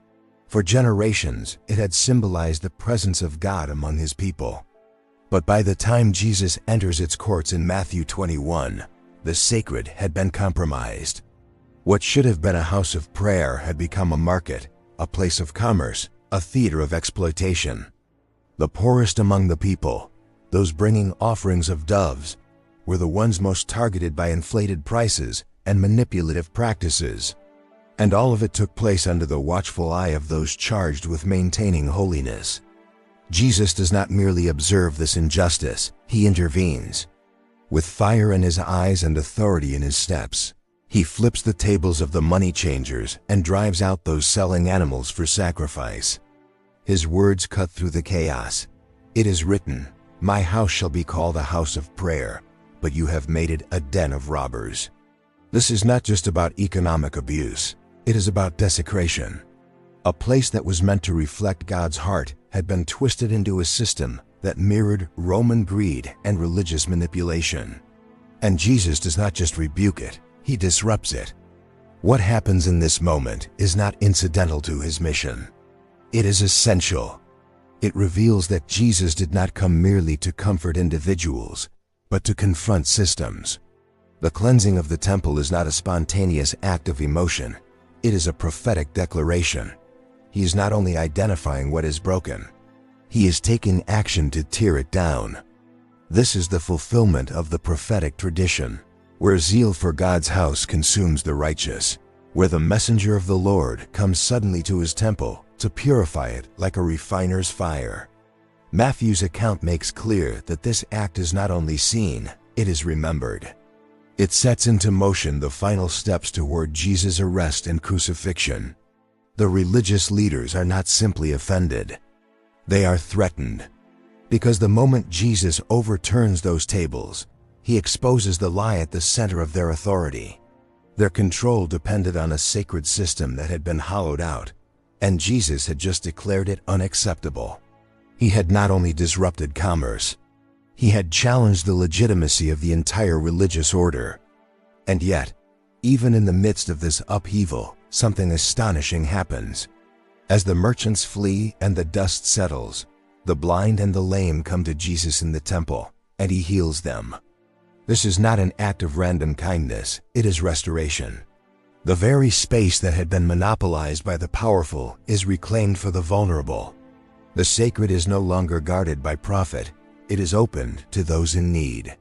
For generations, it had symbolized the presence of God among his people. But by the time Jesus enters its courts in Matthew 21, the sacred had been compromised. What should have been a house of prayer had become a market, a place of commerce, a theater of exploitation. The poorest among the people, those bringing offerings of doves, were the ones most targeted by inflated prices and manipulative practices. And all of it took place under the watchful eye of those charged with maintaining holiness. Jesus does not merely observe this injustice, he intervenes. With fire in his eyes and authority in his steps, he flips the tables of the money changers and drives out those selling animals for sacrifice. His words cut through the chaos. It is written, "My house shall be called a house of prayer, but you have made it a den of robbers." This is not just about economic abuse, it is about desecration. A place that was meant to reflect God's heart had been twisted into a system that mirrored Roman greed and religious manipulation. And Jesus does not just rebuke it, he disrupts it. What happens in this moment is not incidental to his mission. It is essential. It reveals that Jesus did not come merely to comfort individuals, but to confront systems. The cleansing of the temple is not a spontaneous act of emotion, it is a prophetic declaration. He is not only identifying what is broken, he is taking action to tear it down. This is the fulfillment of the prophetic tradition, where zeal for God's house consumes the righteous, where the messenger of the Lord comes suddenly to his temple to purify it like a refiner's fire. Matthew's account makes clear that this act is not only seen, it is remembered. It sets into motion the final steps toward Jesus' arrest and crucifixion. The religious leaders are not simply offended. They are threatened. Because the moment Jesus overturns those tables, he exposes the lie at the center of their authority. Their control depended on a sacred system that had been hollowed out, and Jesus had just declared it unacceptable. He had not only disrupted commerce, he had challenged the legitimacy of the entire religious order. And yet, even in the midst of this upheaval, something astonishing happens. As the merchants flee and the dust settles, the blind and the lame come to Jesus in the temple, and he heals them. This is not an act of random kindness, it is restoration. The very space that had been monopolized by the powerful is reclaimed for the vulnerable. The sacred is no longer guarded by profit, it is opened to those in need.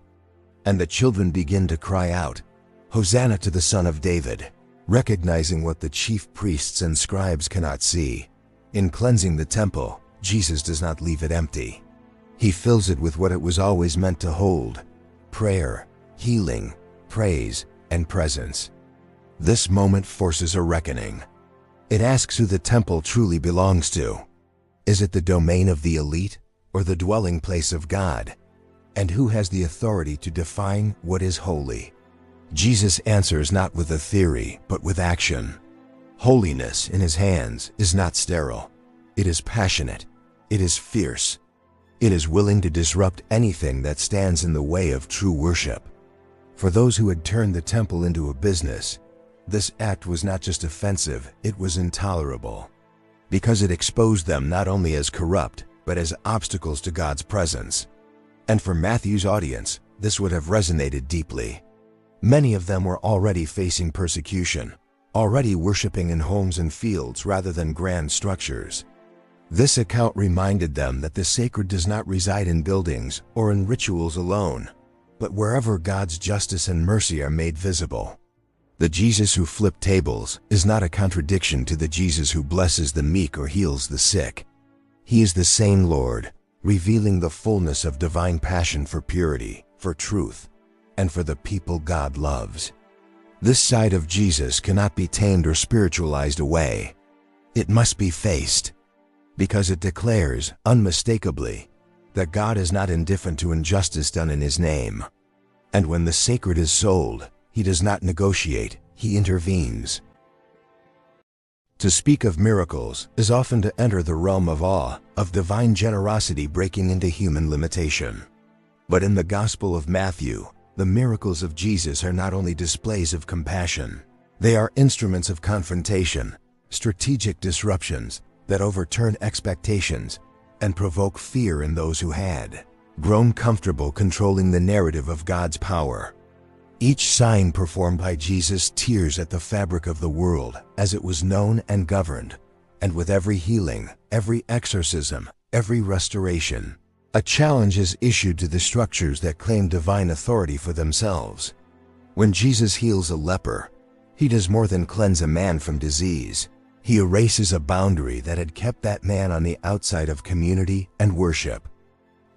And the children begin to cry out, "Hosanna to the Son of David," recognizing what the chief priests and scribes cannot see. In cleansing the temple, Jesus does not leave it empty. He fills it with what it was always meant to hold: prayer, healing, praise, and presence. This moment forces a reckoning. It asks who the temple truly belongs to. Is it the domain of the elite or the dwelling place of God? And who has the authority to define what is holy? Jesus answers not with a theory, but with action. Holiness in his hands is not sterile. It is passionate. It is fierce. It is willing to disrupt anything that stands in the way of true worship. For those who had turned the temple into a business, this act was not just offensive, it was intolerable. Because it exposed them not only as corrupt, but as obstacles to God's presence. And for Matthew's audience, this would have resonated deeply. Many of them were already facing persecution, already worshiping in homes and fields rather than grand structures. This account reminded them that the sacred does not reside in buildings or in rituals alone, but wherever God's justice and mercy are made visible. The Jesus who flipped tables is not a contradiction to the Jesus who blesses the meek or heals the sick. He is the same Lord, revealing the fullness of divine passion for purity, for truth, and for the people God loves. This side of Jesus cannot be tamed or spiritualized away. It must be faced, because it declares, unmistakably, that God is not indifferent to injustice done in his name. And when the sacred is sold, he does not negotiate, he intervenes. To speak of miracles is often to enter the realm of awe, of divine generosity breaking into human limitation. But in the Gospel of Matthew, the miracles of Jesus are not only displays of compassion, they are instruments of confrontation, strategic disruptions that overturn expectations and provoke fear in those who had grown comfortable controlling the narrative of God's power. Each sign performed by Jesus tears at the fabric of the world as it was known and governed, and with every healing, every exorcism, every restoration, a challenge is issued to the structures that claim divine authority for themselves. When Jesus heals a leper, he does more than cleanse a man from disease. He erases a boundary that had kept that man on the outside of community and worship.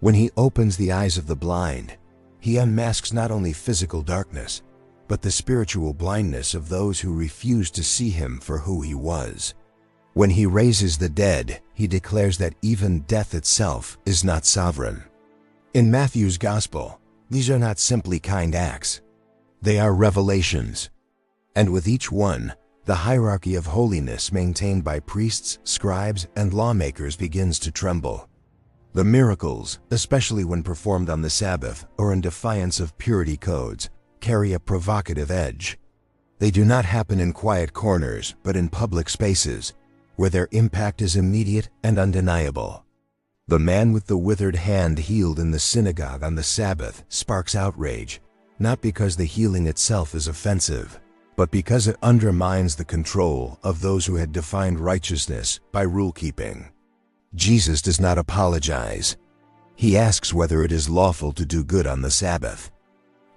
When he opens the eyes of the blind, he unmasks not only physical darkness, but the spiritual blindness of those who refused to see him for who he was. When he raises the dead, he declares that even death itself is not sovereign. In Matthew's Gospel, these are not simply kind acts. They are revelations. And with each one, the hierarchy of holiness maintained by priests, scribes, and lawmakers begins to tremble. The miracles, especially when performed on the Sabbath or in defiance of purity codes, carry a provocative edge. They do not happen in quiet corners, but in public spaces, where their impact is immediate and undeniable. The man with the withered hand healed in the synagogue on the Sabbath sparks outrage, not because the healing itself is offensive, but because it undermines the control of those who had defined righteousness by rule-keeping. Jesus does not apologize. He asks whether it is lawful to do good on the Sabbath.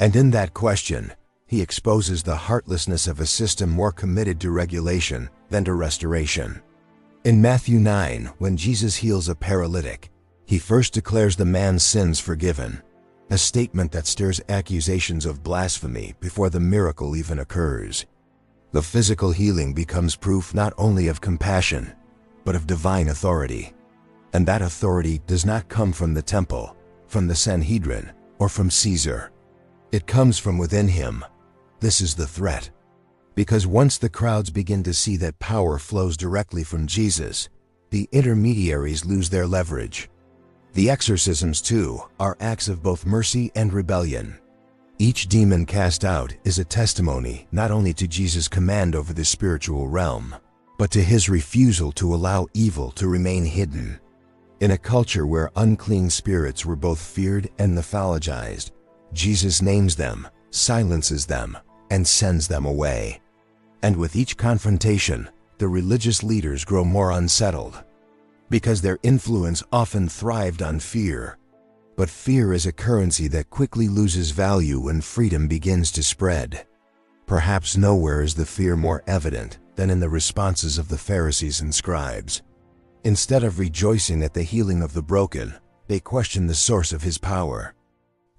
And in that question, he exposes the heartlessness of a system more committed to regulation than to restoration. In Matthew 9, when Jesus heals a paralytic, he first declares the man's sins forgiven, a statement that stirs accusations of blasphemy before the miracle even occurs. The physical healing becomes proof not only of compassion, but of divine authority. And that authority does not come from the temple, from the Sanhedrin, or from Caesar. It comes from within him. This is the threat. Because once the crowds begin to see that power flows directly from Jesus, the intermediaries lose their leverage. The exorcisms, too, are acts of both mercy and rebellion. Each demon cast out is a testimony not only to Jesus' command over the spiritual realm, but to his refusal to allow evil to remain hidden. In a culture where unclean spirits were both feared and mythologized, Jesus names them, silences them, and sends them away. And with each confrontation, the religious leaders grow more unsettled, because their influence often thrived on fear. But fear is a currency that quickly loses value when freedom begins to spread. Perhaps nowhere is the fear more evident than in the responses of the Pharisees and scribes. Instead of rejoicing at the healing of the broken, they question the source of his power.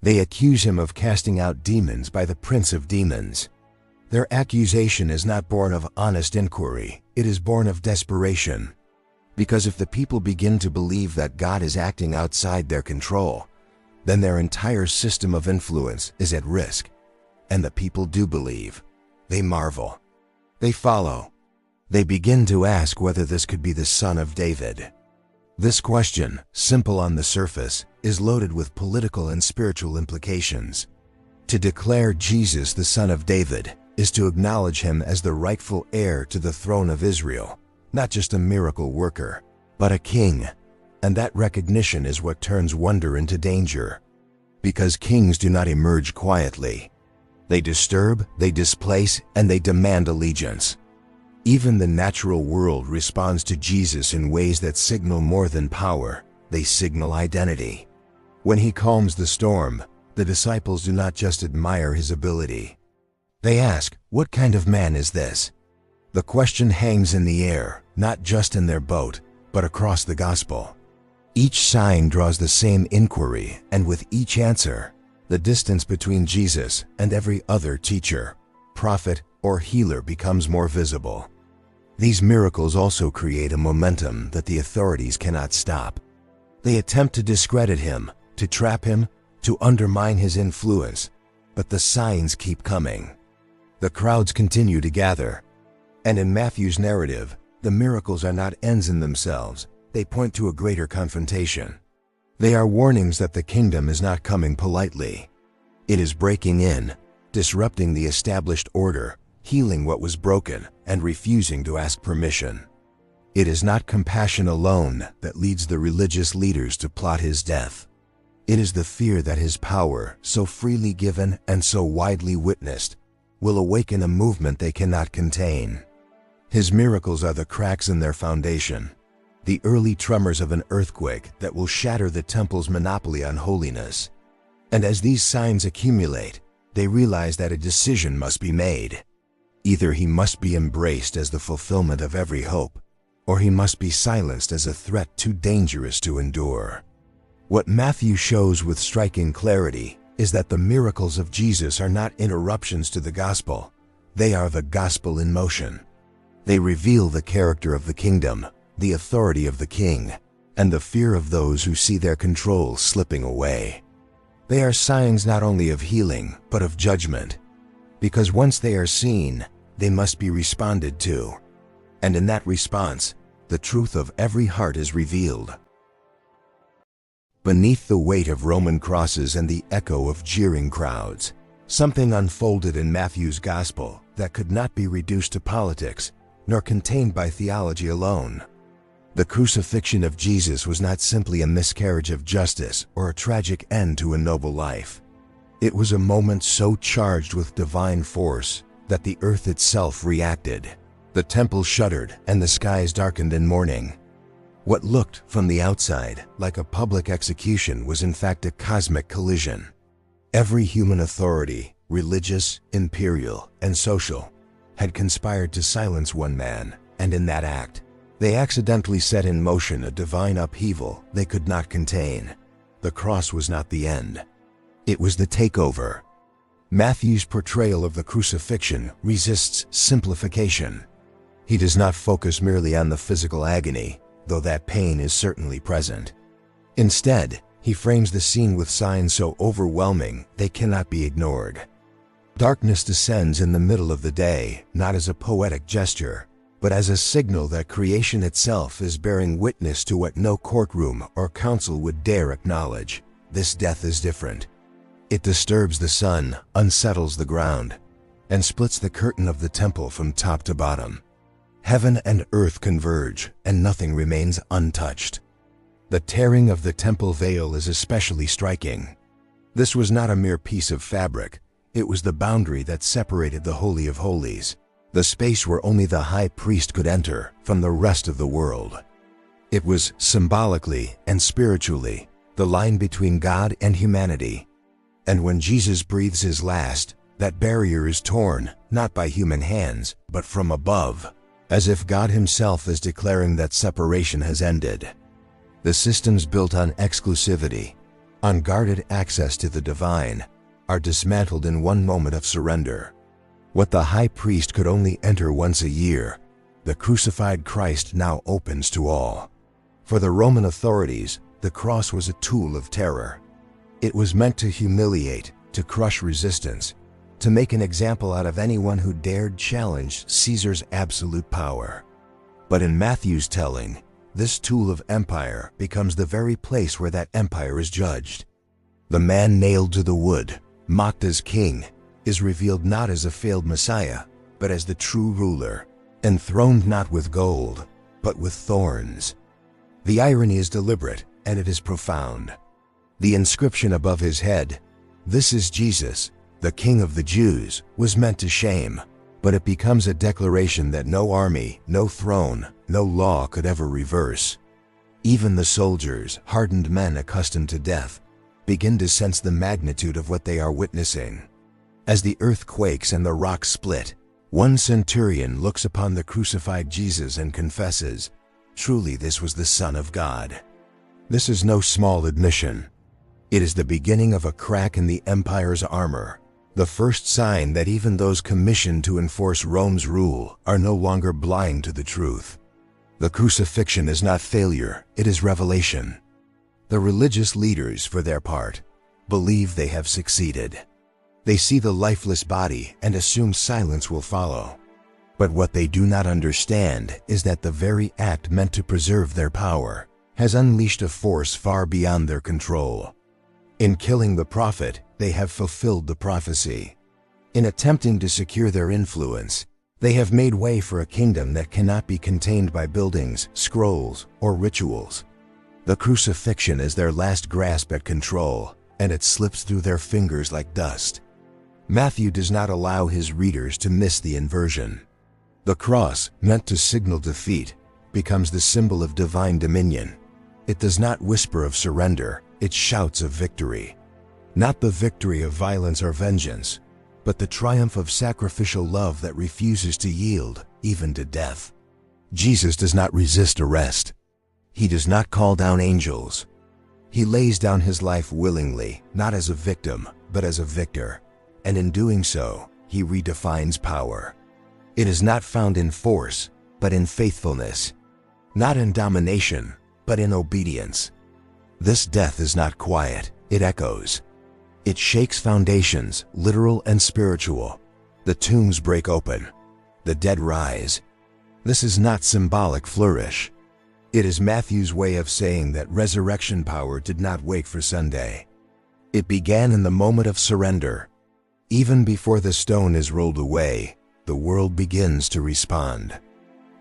They accuse him of casting out demons by the prince of demons. Their accusation is not born of honest inquiry, it is born of desperation. Because if the people begin to believe that God is acting outside their control, then their entire system of influence is at risk. And the people do believe. They marvel. They follow. They begin to ask whether this could be the son of David. This question, simple on the surface, is loaded with political and spiritual implications. To declare Jesus the son of David is to acknowledge him as the rightful heir to the throne of Israel, not just a miracle worker, but a king. And that recognition is what turns wonder into danger. Because kings do not emerge quietly. They disturb, they displace, and they demand allegiance. Even the natural world responds to Jesus in ways that signal more than power. They signal identity. When he calms the storm, the disciples do not just admire his ability. They ask, "What kind of man is this?" The question hangs in the air, not just in their boat, but across the gospel. Each sign draws the same inquiry, and with each answer, the distance between Jesus and every other teacher, prophet, or healer becomes more visible. These miracles also create a momentum that the authorities cannot stop. They attempt to discredit him, to trap him, to undermine his influence, but the signs keep coming. The crowds continue to gather. And in Matthew's narrative, the miracles are not ends in themselves, they point to a greater confrontation. They are warnings that the kingdom is not coming politely. It is breaking in, disrupting the established order, healing what was broken, and refusing to ask permission. It is not compassion alone that leads the religious leaders to plot his death. It is the fear that his power, so freely given and so widely witnessed, will awaken a movement they cannot contain. His miracles are the cracks in their foundation, the early tremors of an earthquake that will shatter the temple's monopoly on holiness. And as these signs accumulate, they realize that a decision must be made. Either he must be embraced as the fulfillment of every hope, or he must be silenced as a threat too dangerous to endure. What Matthew shows with striking clarity is that the miracles of Jesus are not interruptions to the gospel. They are the gospel in motion. They reveal the character of the kingdom, the authority of the king, and the fear of those who see their control slipping away. They are signs not only of healing, but of judgment. Because once they are seen, they must be responded to. And in that response, the truth of every heart is revealed. Beneath the weight of Roman crosses and the echo of jeering crowds, something unfolded in Matthew's gospel that could not be reduced to politics, nor contained by theology alone. The crucifixion of Jesus was not simply a miscarriage of justice or a tragic end to a noble life. It was a moment so charged with divine force that the earth itself reacted. The temple shuddered and the skies darkened in mourning. What looked from the outside like a public execution was in fact a cosmic collision. Every human authority, religious, imperial, and social, had conspired to silence one man, and in that act, they accidentally set in motion a divine upheaval they could not contain. The cross was not the end. It was the takeover. Matthew's portrayal of the crucifixion resists simplification. He does not focus merely on the physical agony, though that pain is certainly present. Instead, he frames the scene with signs so overwhelming they cannot be ignored. Darkness descends in the middle of the day, not as a poetic gesture, but as a signal that creation itself is bearing witness to what no courtroom or council would dare acknowledge. This death is different. It disturbs the sun, unsettles the ground, and splits the curtain of the temple from top to bottom. Heaven and earth converge, and nothing remains untouched. The tearing of the temple veil is especially striking. This was not a mere piece of fabric. It was the boundary that separated the Holy of Holies, the space where only the high priest could enter, from the rest of the world. It was, symbolically and spiritually, the line between God and humanity. And when Jesus breathes his last, that barrier is torn, not by human hands, but from above, as if God himself is declaring that separation has ended. The systems built on exclusivity, unguarded access to the divine, are dismantled in one moment of surrender. What the high priest could only enter once a year, the crucified Christ now opens to all. For the Roman authorities, the cross was a tool of terror. It was meant to humiliate, to crush resistance, to make an example out of anyone who dared challenge Caesar's absolute power. But in Matthew's telling, this tool of empire becomes the very place where that empire is judged. The man nailed to the wood, mocked as king, is revealed not as a failed Messiah, but as the true ruler, enthroned not with gold, but with thorns. The irony is deliberate, and it is profound. The inscription above his head, "This is Jesus, the King of the Jews," was meant to shame, but it becomes a declaration that no army, no throne, no law could ever reverse. Even the soldiers, hardened men accustomed to death, begin to sense the magnitude of what they are witnessing. As the earth quakes and the rocks split, one centurion looks upon the crucified Jesus and confesses, "Truly this was the Son of God." This is no small admission. It is the beginning of a crack in the empire's armor, the first sign that even those commissioned to enforce Rome's rule are no longer blind to the truth. The crucifixion is not failure, it is revelation. The religious leaders, for their part, believe they have succeeded. They see the lifeless body and assume silence will follow. But what they do not understand is that the very act meant to preserve their power has unleashed a force far beyond their control. In killing the prophet, they have fulfilled the prophecy. In attempting to secure their influence, they have made way for a kingdom that cannot be contained by buildings, scrolls, or rituals. The crucifixion is their last grasp at control, and it slips through their fingers like dust. Matthew does not allow his readers to miss the inversion. The cross, meant to signal defeat, becomes the symbol of divine dominion. It does not whisper of surrender, it shouts of victory. Not the victory of violence or vengeance, but the triumph of sacrificial love that refuses to yield, even to death. Jesus does not resist arrest. He does not call down angels. He lays down his life willingly, not as a victim, but as a victor. And in doing so, he redefines power. It is not found in force, but in faithfulness. Not in domination, but in obedience. This death is not quiet, it echoes. It shakes foundations, literal and spiritual. The tombs break open. The dead rise. This is not symbolic flourish. It is Matthew's way of saying that resurrection power did not wait for Sunday. It began in the moment of surrender. Even before the stone is rolled away, the world begins to respond.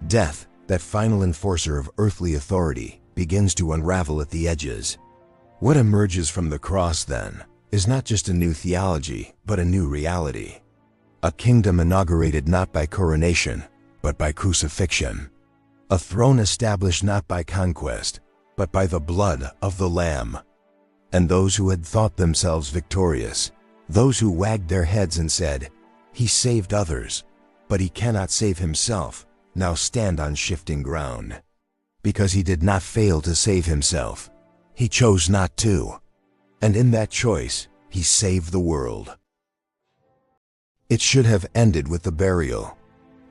Death, that final enforcer of earthly authority, begins to unravel at the edges. What emerges from the cross, then, is not just a new theology, but a new reality. A kingdom inaugurated not by coronation, but by crucifixion. A throne established not by conquest, but by the blood of the Lamb. And those who had thought themselves victorious, those who wagged their heads and said, "He saved others, but he cannot save himself," now stand on shifting ground. Because he did not fail to save himself, he chose not to. And in that choice, he saved the world. It should have ended with the burial.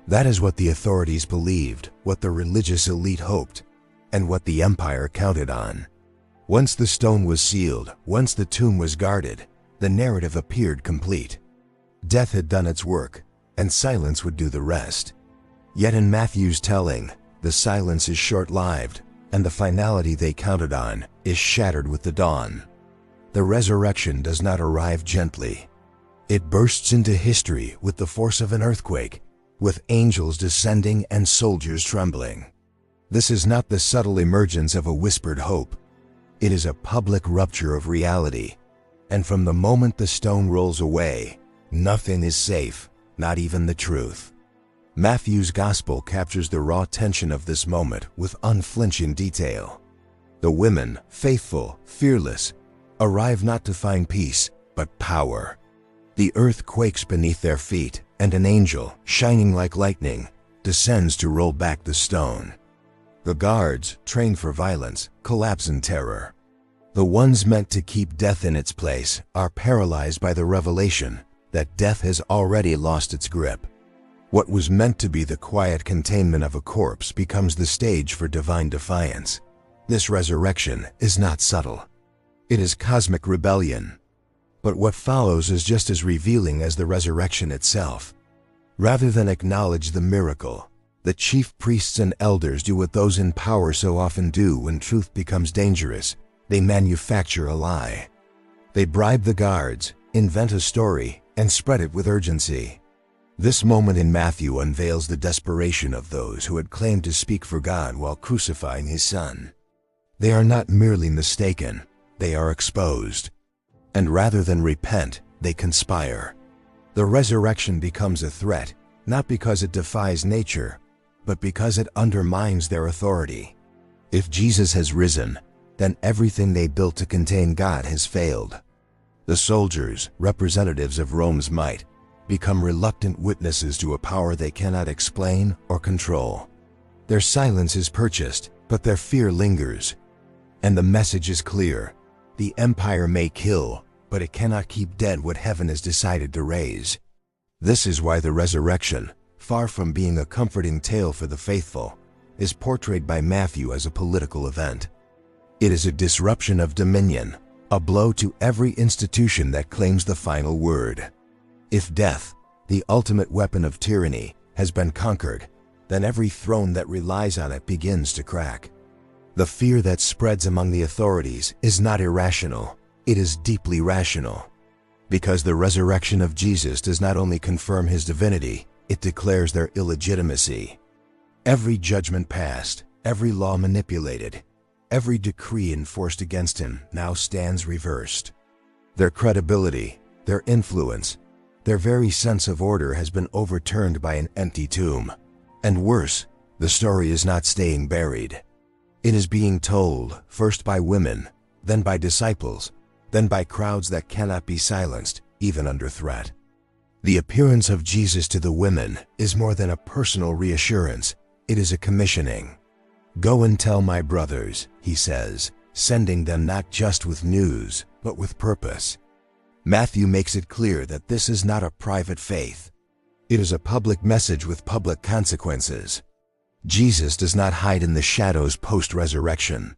That is what the authorities believed, what the religious elite hoped, and what the empire counted on. Once the stone was sealed, once the tomb was guarded, the narrative appeared complete. Death had done its work, and silence would do the rest. Yet in Matthew's telling, the silence is short-lived, and the finality they counted on is shattered with the dawn. The resurrection does not arrive gently. It bursts into history with the force of an earthquake, with angels descending and soldiers trembling. This is not the subtle emergence of a whispered hope. It is a public rupture of reality. And from the moment the stone rolls away, nothing is safe, not even the truth. Matthew's gospel captures the raw tension of this moment with unflinching detail. The women, faithful, fearless, arrive not to find peace, but power. The earth quakes beneath their feet, and an angel, shining like lightning, descends to roll back the stone. The guards, trained for violence, collapse in terror. The ones meant to keep death in its place are paralyzed by the revelation that death has already lost its grip. What was meant to be the quiet containment of a corpse becomes the stage for divine defiance. This resurrection is not subtle. It is cosmic rebellion. But what follows is just as revealing as the resurrection itself. Rather than acknowledge the miracle, the chief priests and elders do what those in power so often do when truth becomes dangerous. They manufacture a lie. They bribe the guards, invent a story, and spread it with urgency. This moment in Matthew unveils the desperation of those who had claimed to speak for God while crucifying his Son. They are not merely mistaken, they are exposed. And rather than repent, they conspire. The resurrection becomes a threat, not because it defies nature, but because it undermines their authority. If Jesus has risen, then everything they built to contain God has failed. The soldiers, representatives of Rome's might, become reluctant witnesses to a power they cannot explain or control. Their silence is purchased, but their fear lingers. And the message is clear. The empire may kill, but it cannot keep dead what heaven has decided to raise. This is why the resurrection, far from being a comforting tale for the faithful, is portrayed by Matthew as a political event. It is a disruption of dominion, a blow to every institution that claims the final word. If death, the ultimate weapon of tyranny, has been conquered, then every throne that relies on it begins to crack. The fear that spreads among the authorities is not irrational, it is deeply rational. Because the resurrection of Jesus does not only confirm his divinity, it declares their illegitimacy. Every judgment passed, every law manipulated, every decree enforced against him now stands reversed. Their credibility, their influence, their very sense of order has been overturned by an empty tomb. And worse, the story is not staying buried. It is being told, first by women, then by disciples, then by crowds that cannot be silenced, even under threat. The appearance of Jesus to the women is more than a personal reassurance, it is a commissioning. "Go and tell my brothers," he says, sending them not just with news, but with purpose. Matthew makes it clear that this is not a private faith. It is a public message with public consequences. Jesus does not hide in the shadows post-resurrection.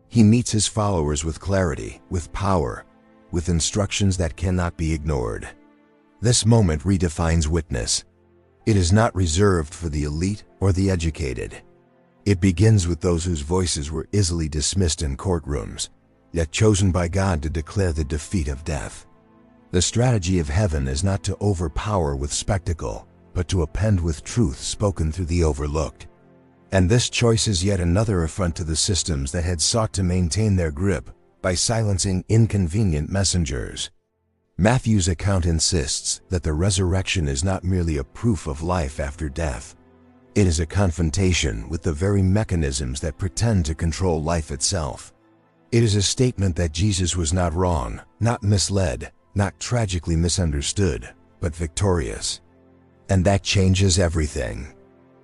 He meets his followers with clarity, with power, with instructions that cannot be ignored. This moment redefines witness. It is not reserved for the elite or the educated. It begins with those whose voices were easily dismissed in courtrooms, yet chosen by God to declare the defeat of death. The strategy of heaven is not to overpower with spectacle, but to append with truth spoken through the overlooked. And this choice is yet another affront to the systems that had sought to maintain their grip by silencing inconvenient messengers. Matthew's account insists that the resurrection is not merely a proof of life after death. It is a confrontation with the very mechanisms that pretend to control life itself. It is a statement that Jesus was not wrong, not misled, not tragically misunderstood, but victorious. And that changes everything.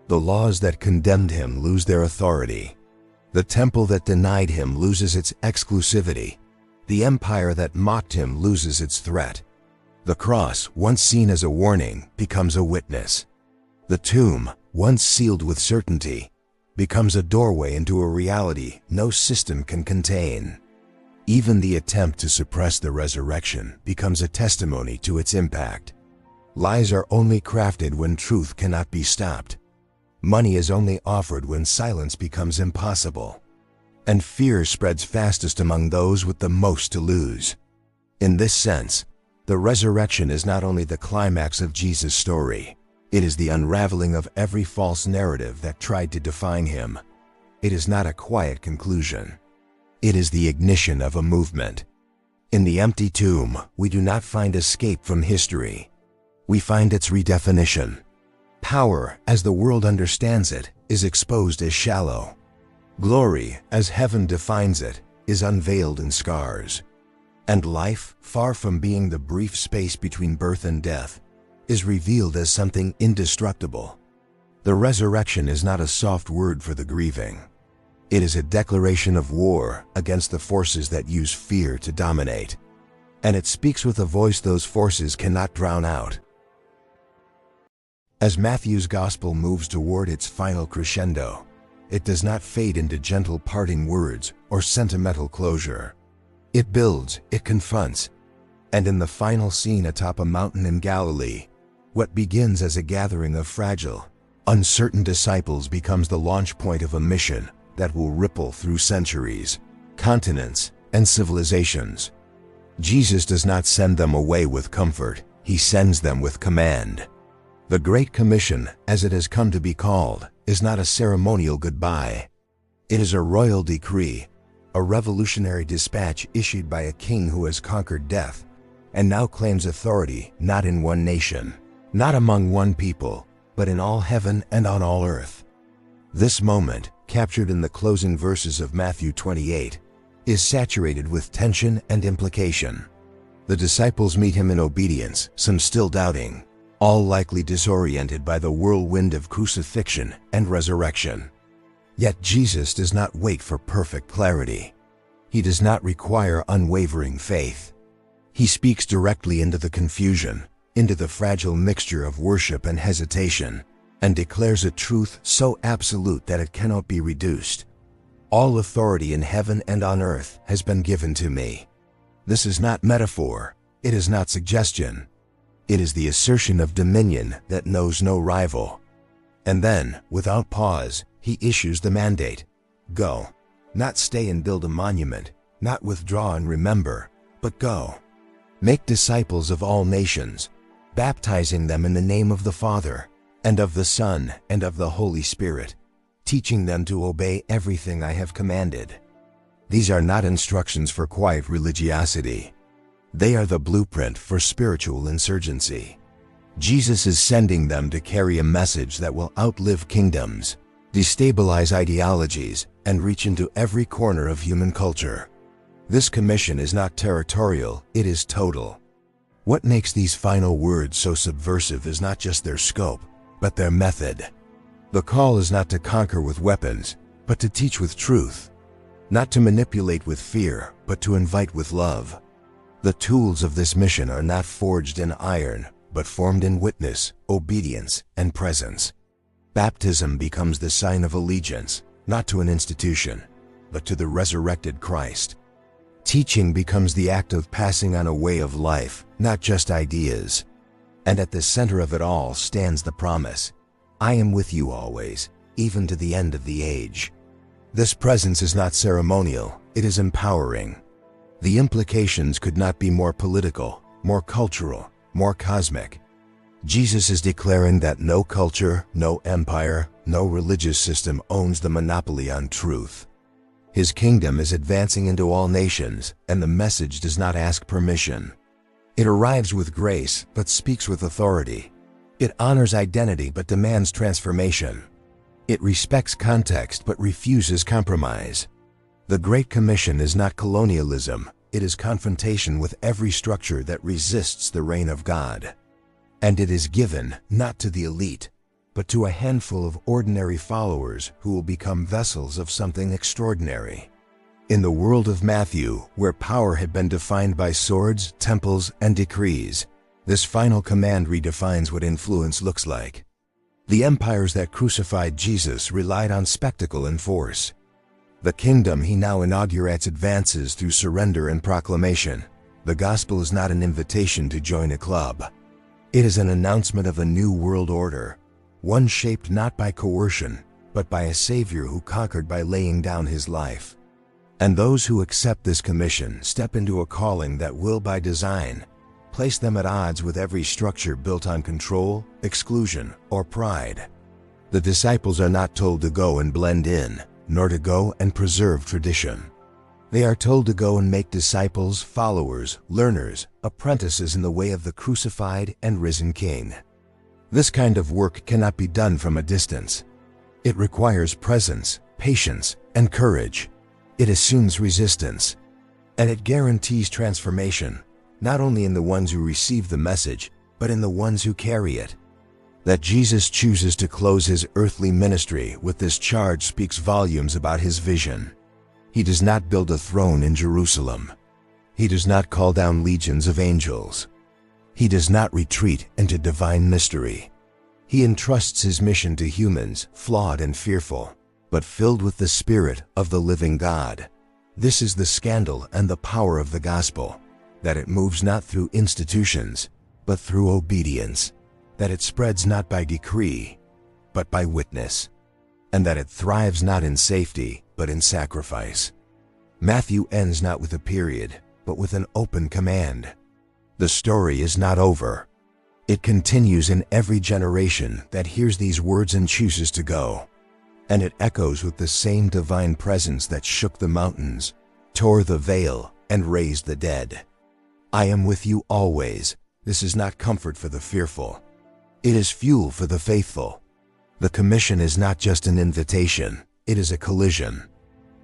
The laws that condemned him lose their authority. The temple that denied him loses its exclusivity. The empire that mocked him loses its threat. The cross, once seen as a warning, becomes a witness. The tomb, once sealed with certainty, becomes a doorway into a reality no system can contain. Even the attempt to suppress the resurrection becomes a testimony to its impact. Lies are only crafted when truth cannot be stopped. Money is only offered when silence becomes impossible. And fear spreads fastest among those with the most to lose. In this sense, the resurrection is not only the climax of Jesus' story, it is the unraveling of every false narrative that tried to define him. It is not a quiet conclusion. It is the ignition of a movement. In the empty tomb, we do not find escape from history. We find its redefinition. Power, as the world understands it, is exposed as shallow. Glory, as heaven defines it, is unveiled in scars. And life, far from being the brief space between birth and death, is revealed as something indestructible. The resurrection is not a soft word for the grieving. It is a declaration of war against the forces that use fear to dominate. And it speaks with a voice those forces cannot drown out. As Matthew's gospel moves toward its final crescendo, it does not fade into gentle parting words or sentimental closure. It builds, it confronts, and in the final scene atop a mountain in Galilee, what begins as a gathering of fragile, uncertain disciples becomes the launch point of a mission that will ripple through centuries, continents, and civilizations. Jesus does not send them away with comfort, he sends them with command. The Great Commission, as it has come to be called, is not a ceremonial goodbye. It is a royal decree, a revolutionary dispatch issued by a king who has conquered death and now claims authority not in one nation, not among one people, but in all heaven and on all earth. This moment, captured in the closing verses of Matthew 28, is saturated with tension and implication. The disciples meet him in obedience, some still doubting, all likely disoriented by the whirlwind of crucifixion and resurrection. Yet Jesus does not wait for perfect clarity. He does not require unwavering faith. He speaks directly into the confusion, into the fragile mixture of worship and hesitation, and declares a truth so absolute that it cannot be reduced. All authority in heaven and on earth has been given to me. This is not metaphor, it is not suggestion. It is the assertion of dominion that knows no rival. And then, without pause, he issues the mandate. Go. Not stay and build a monument, not withdraw and remember, but go. Make disciples of all nations, baptizing them in the name of the Father, and of the Son, and of the Holy Spirit, teaching them to obey everything I have commanded. These are not instructions for quiet religiosity. They are the blueprint for spiritual insurgency. Jesus is sending them to carry a message that will outlive kingdoms, destabilize ideologies, and reach into every corner of human culture. This commission is not territorial, it is total. What makes these final words so subversive is not just their scope, but their method. The call is not to conquer with weapons, but to teach with truth. Not to manipulate with fear, but to invite with love. The tools of this mission are not forged in iron, but formed in witness, obedience, and presence. Baptism becomes the sign of allegiance, not to an institution, but to the resurrected Christ. Teaching becomes the act of passing on a way of life, not just ideas. And at the center of it all stands the promise, I am with you always, even to the end of the age. This presence is not ceremonial, it is empowering. The implications could not be more political, more cultural, more cosmic. Jesus is declaring that no culture, no empire, no religious system owns the monopoly on truth. His kingdom is advancing into all nations, and the message does not ask permission. It arrives with grace, but speaks with authority. It honors identity, but demands transformation. It respects context, but refuses compromise. The Great Commission is not colonialism, it is confrontation with every structure that resists the reign of God. And it is given, not to the elite, but to a handful of ordinary followers who will become vessels of something extraordinary. In the world of Matthew, where power had been defined by swords, temples, and decrees, this final command redefines what influence looks like. The empires that crucified Jesus relied on spectacle and force. The kingdom he now inaugurates advances through surrender and proclamation. The gospel is not an invitation to join a club. It is an announcement of a new world order, one shaped not by coercion, but by a Savior who conquered by laying down his life. And those who accept this commission step into a calling that will, by design, place them at odds with every structure built on control, exclusion, or pride. The disciples are not told to go and blend in, nor to go and preserve tradition. They are told to go and make disciples, followers, learners, apprentices in the way of the crucified and risen King. This kind of work cannot be done from a distance. It requires presence, patience, and courage. It assumes resistance. And it guarantees transformation, not only in the ones who receive the message, but in the ones who carry it. That Jesus chooses to close his earthly ministry with this charge speaks volumes about his vision. He does not build a throne in Jerusalem. He does not call down legions of angels. He does not retreat into divine mystery. He entrusts his mission to humans, flawed and fearful, but filled with the Spirit of the living God. This is the scandal and the power of the gospel, that it moves not through institutions, but through obedience, that it spreads not by decree, but by witness, and that it thrives not in safety, but in sacrifice. Matthew ends not with a period, but with an open command. The story is not over. It continues in every generation that hears these words and chooses to go. And it echoes with the same divine presence that shook the mountains, tore the veil, and raised the dead. I am with you always. This is not comfort for the fearful. It is fuel for the faithful. The commission is not just an invitation, it is a collision.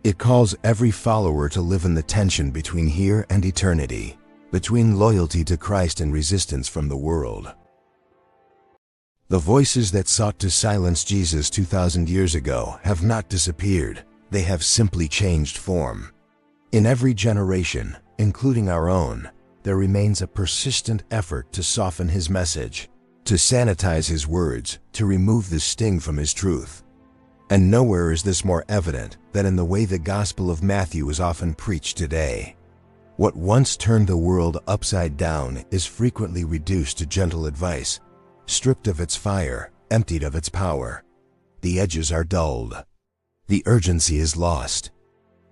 It calls every follower to live in the tension between here and eternity, between loyalty to Christ and resistance from the world. The voices that sought to silence Jesus 2,000 years ago have not disappeared, they have simply changed form. In every generation, including our own, there remains a persistent effort to soften his message, to sanitize his words, to remove the sting from his truth. And nowhere is this more evident than in the way the Gospel of Matthew is often preached today. What once turned the world upside down is frequently reduced to gentle advice, stripped of its fire, emptied of its power. The edges are dulled. The urgency is lost.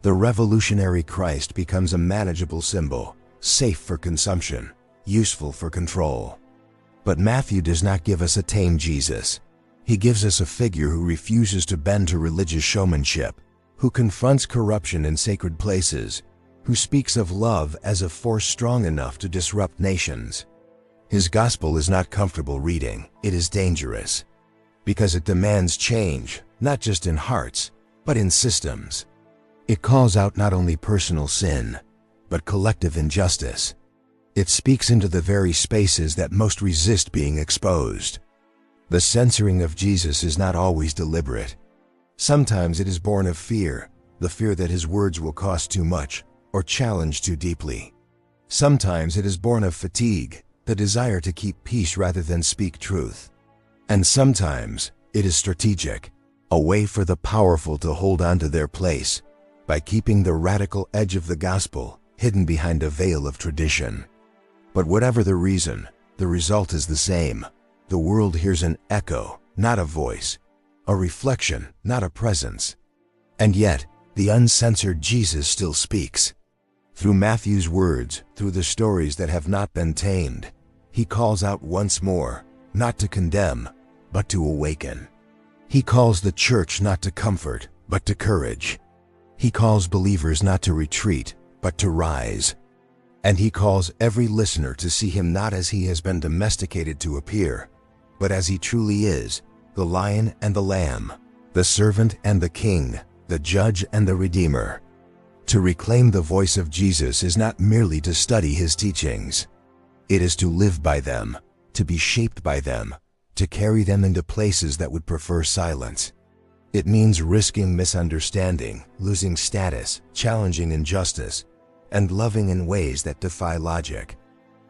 The revolutionary Christ becomes a manageable symbol, safe for consumption, useful for control. But Matthew does not give us a tame Jesus. He gives us a figure who refuses to bend to religious showmanship, who confronts corruption in sacred places, who speaks of love as a force strong enough to disrupt nations. His gospel is not comfortable reading, it is dangerous, because it demands change, not just in hearts, but in systems. It calls out not only personal sin, but collective injustice. It speaks into the very spaces that most resist being exposed. The censoring of Jesus is not always deliberate. Sometimes it is born of fear, the fear that his words will cost too much or challenge too deeply. Sometimes it is born of fatigue, the desire to keep peace rather than speak truth. And sometimes it is strategic, a way for the powerful to hold on to their place by keeping the radical edge of the gospel hidden behind a veil of tradition. But whatever the reason, the result is the same. The world hears an echo, not a voice, a reflection, not a presence. And yet, the uncensored Jesus still speaks. Through Matthew's words, through the stories that have not been tamed, he calls out once more, not to condemn, but to awaken. He calls the church not to comfort, but to courage. He calls believers not to retreat, but to rise. And he calls every listener to see him not as he has been domesticated to appear, but as he truly is, the Lion and the Lamb, the servant and the King, the Judge and the Redeemer. To reclaim the voice of Jesus is not merely to study his teachings. It is to live by them, to be shaped by them, to carry them into places that would prefer silence. It means risking misunderstanding, losing status, challenging injustice, and loving in ways that defy logic.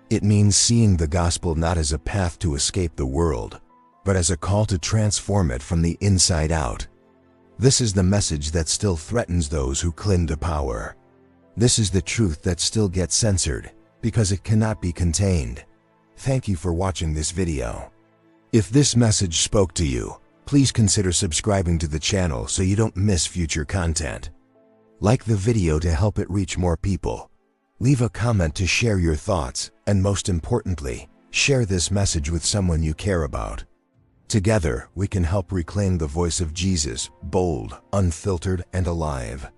It means seeing the gospel not as a path to escape the world, but as a call to transform it from the inside out. This is the message that still threatens those who cling to power. This is the truth that still gets censored, because it cannot be contained. Thank you for watching this video. If this message spoke to you, please consider subscribing to the channel so you don't miss future content. Like the video to help it reach more people. Leave a comment to share your thoughts, and most importantly, share this message with someone you care about. Together, we can help reclaim the voice of Jesus, bold, unfiltered, and alive.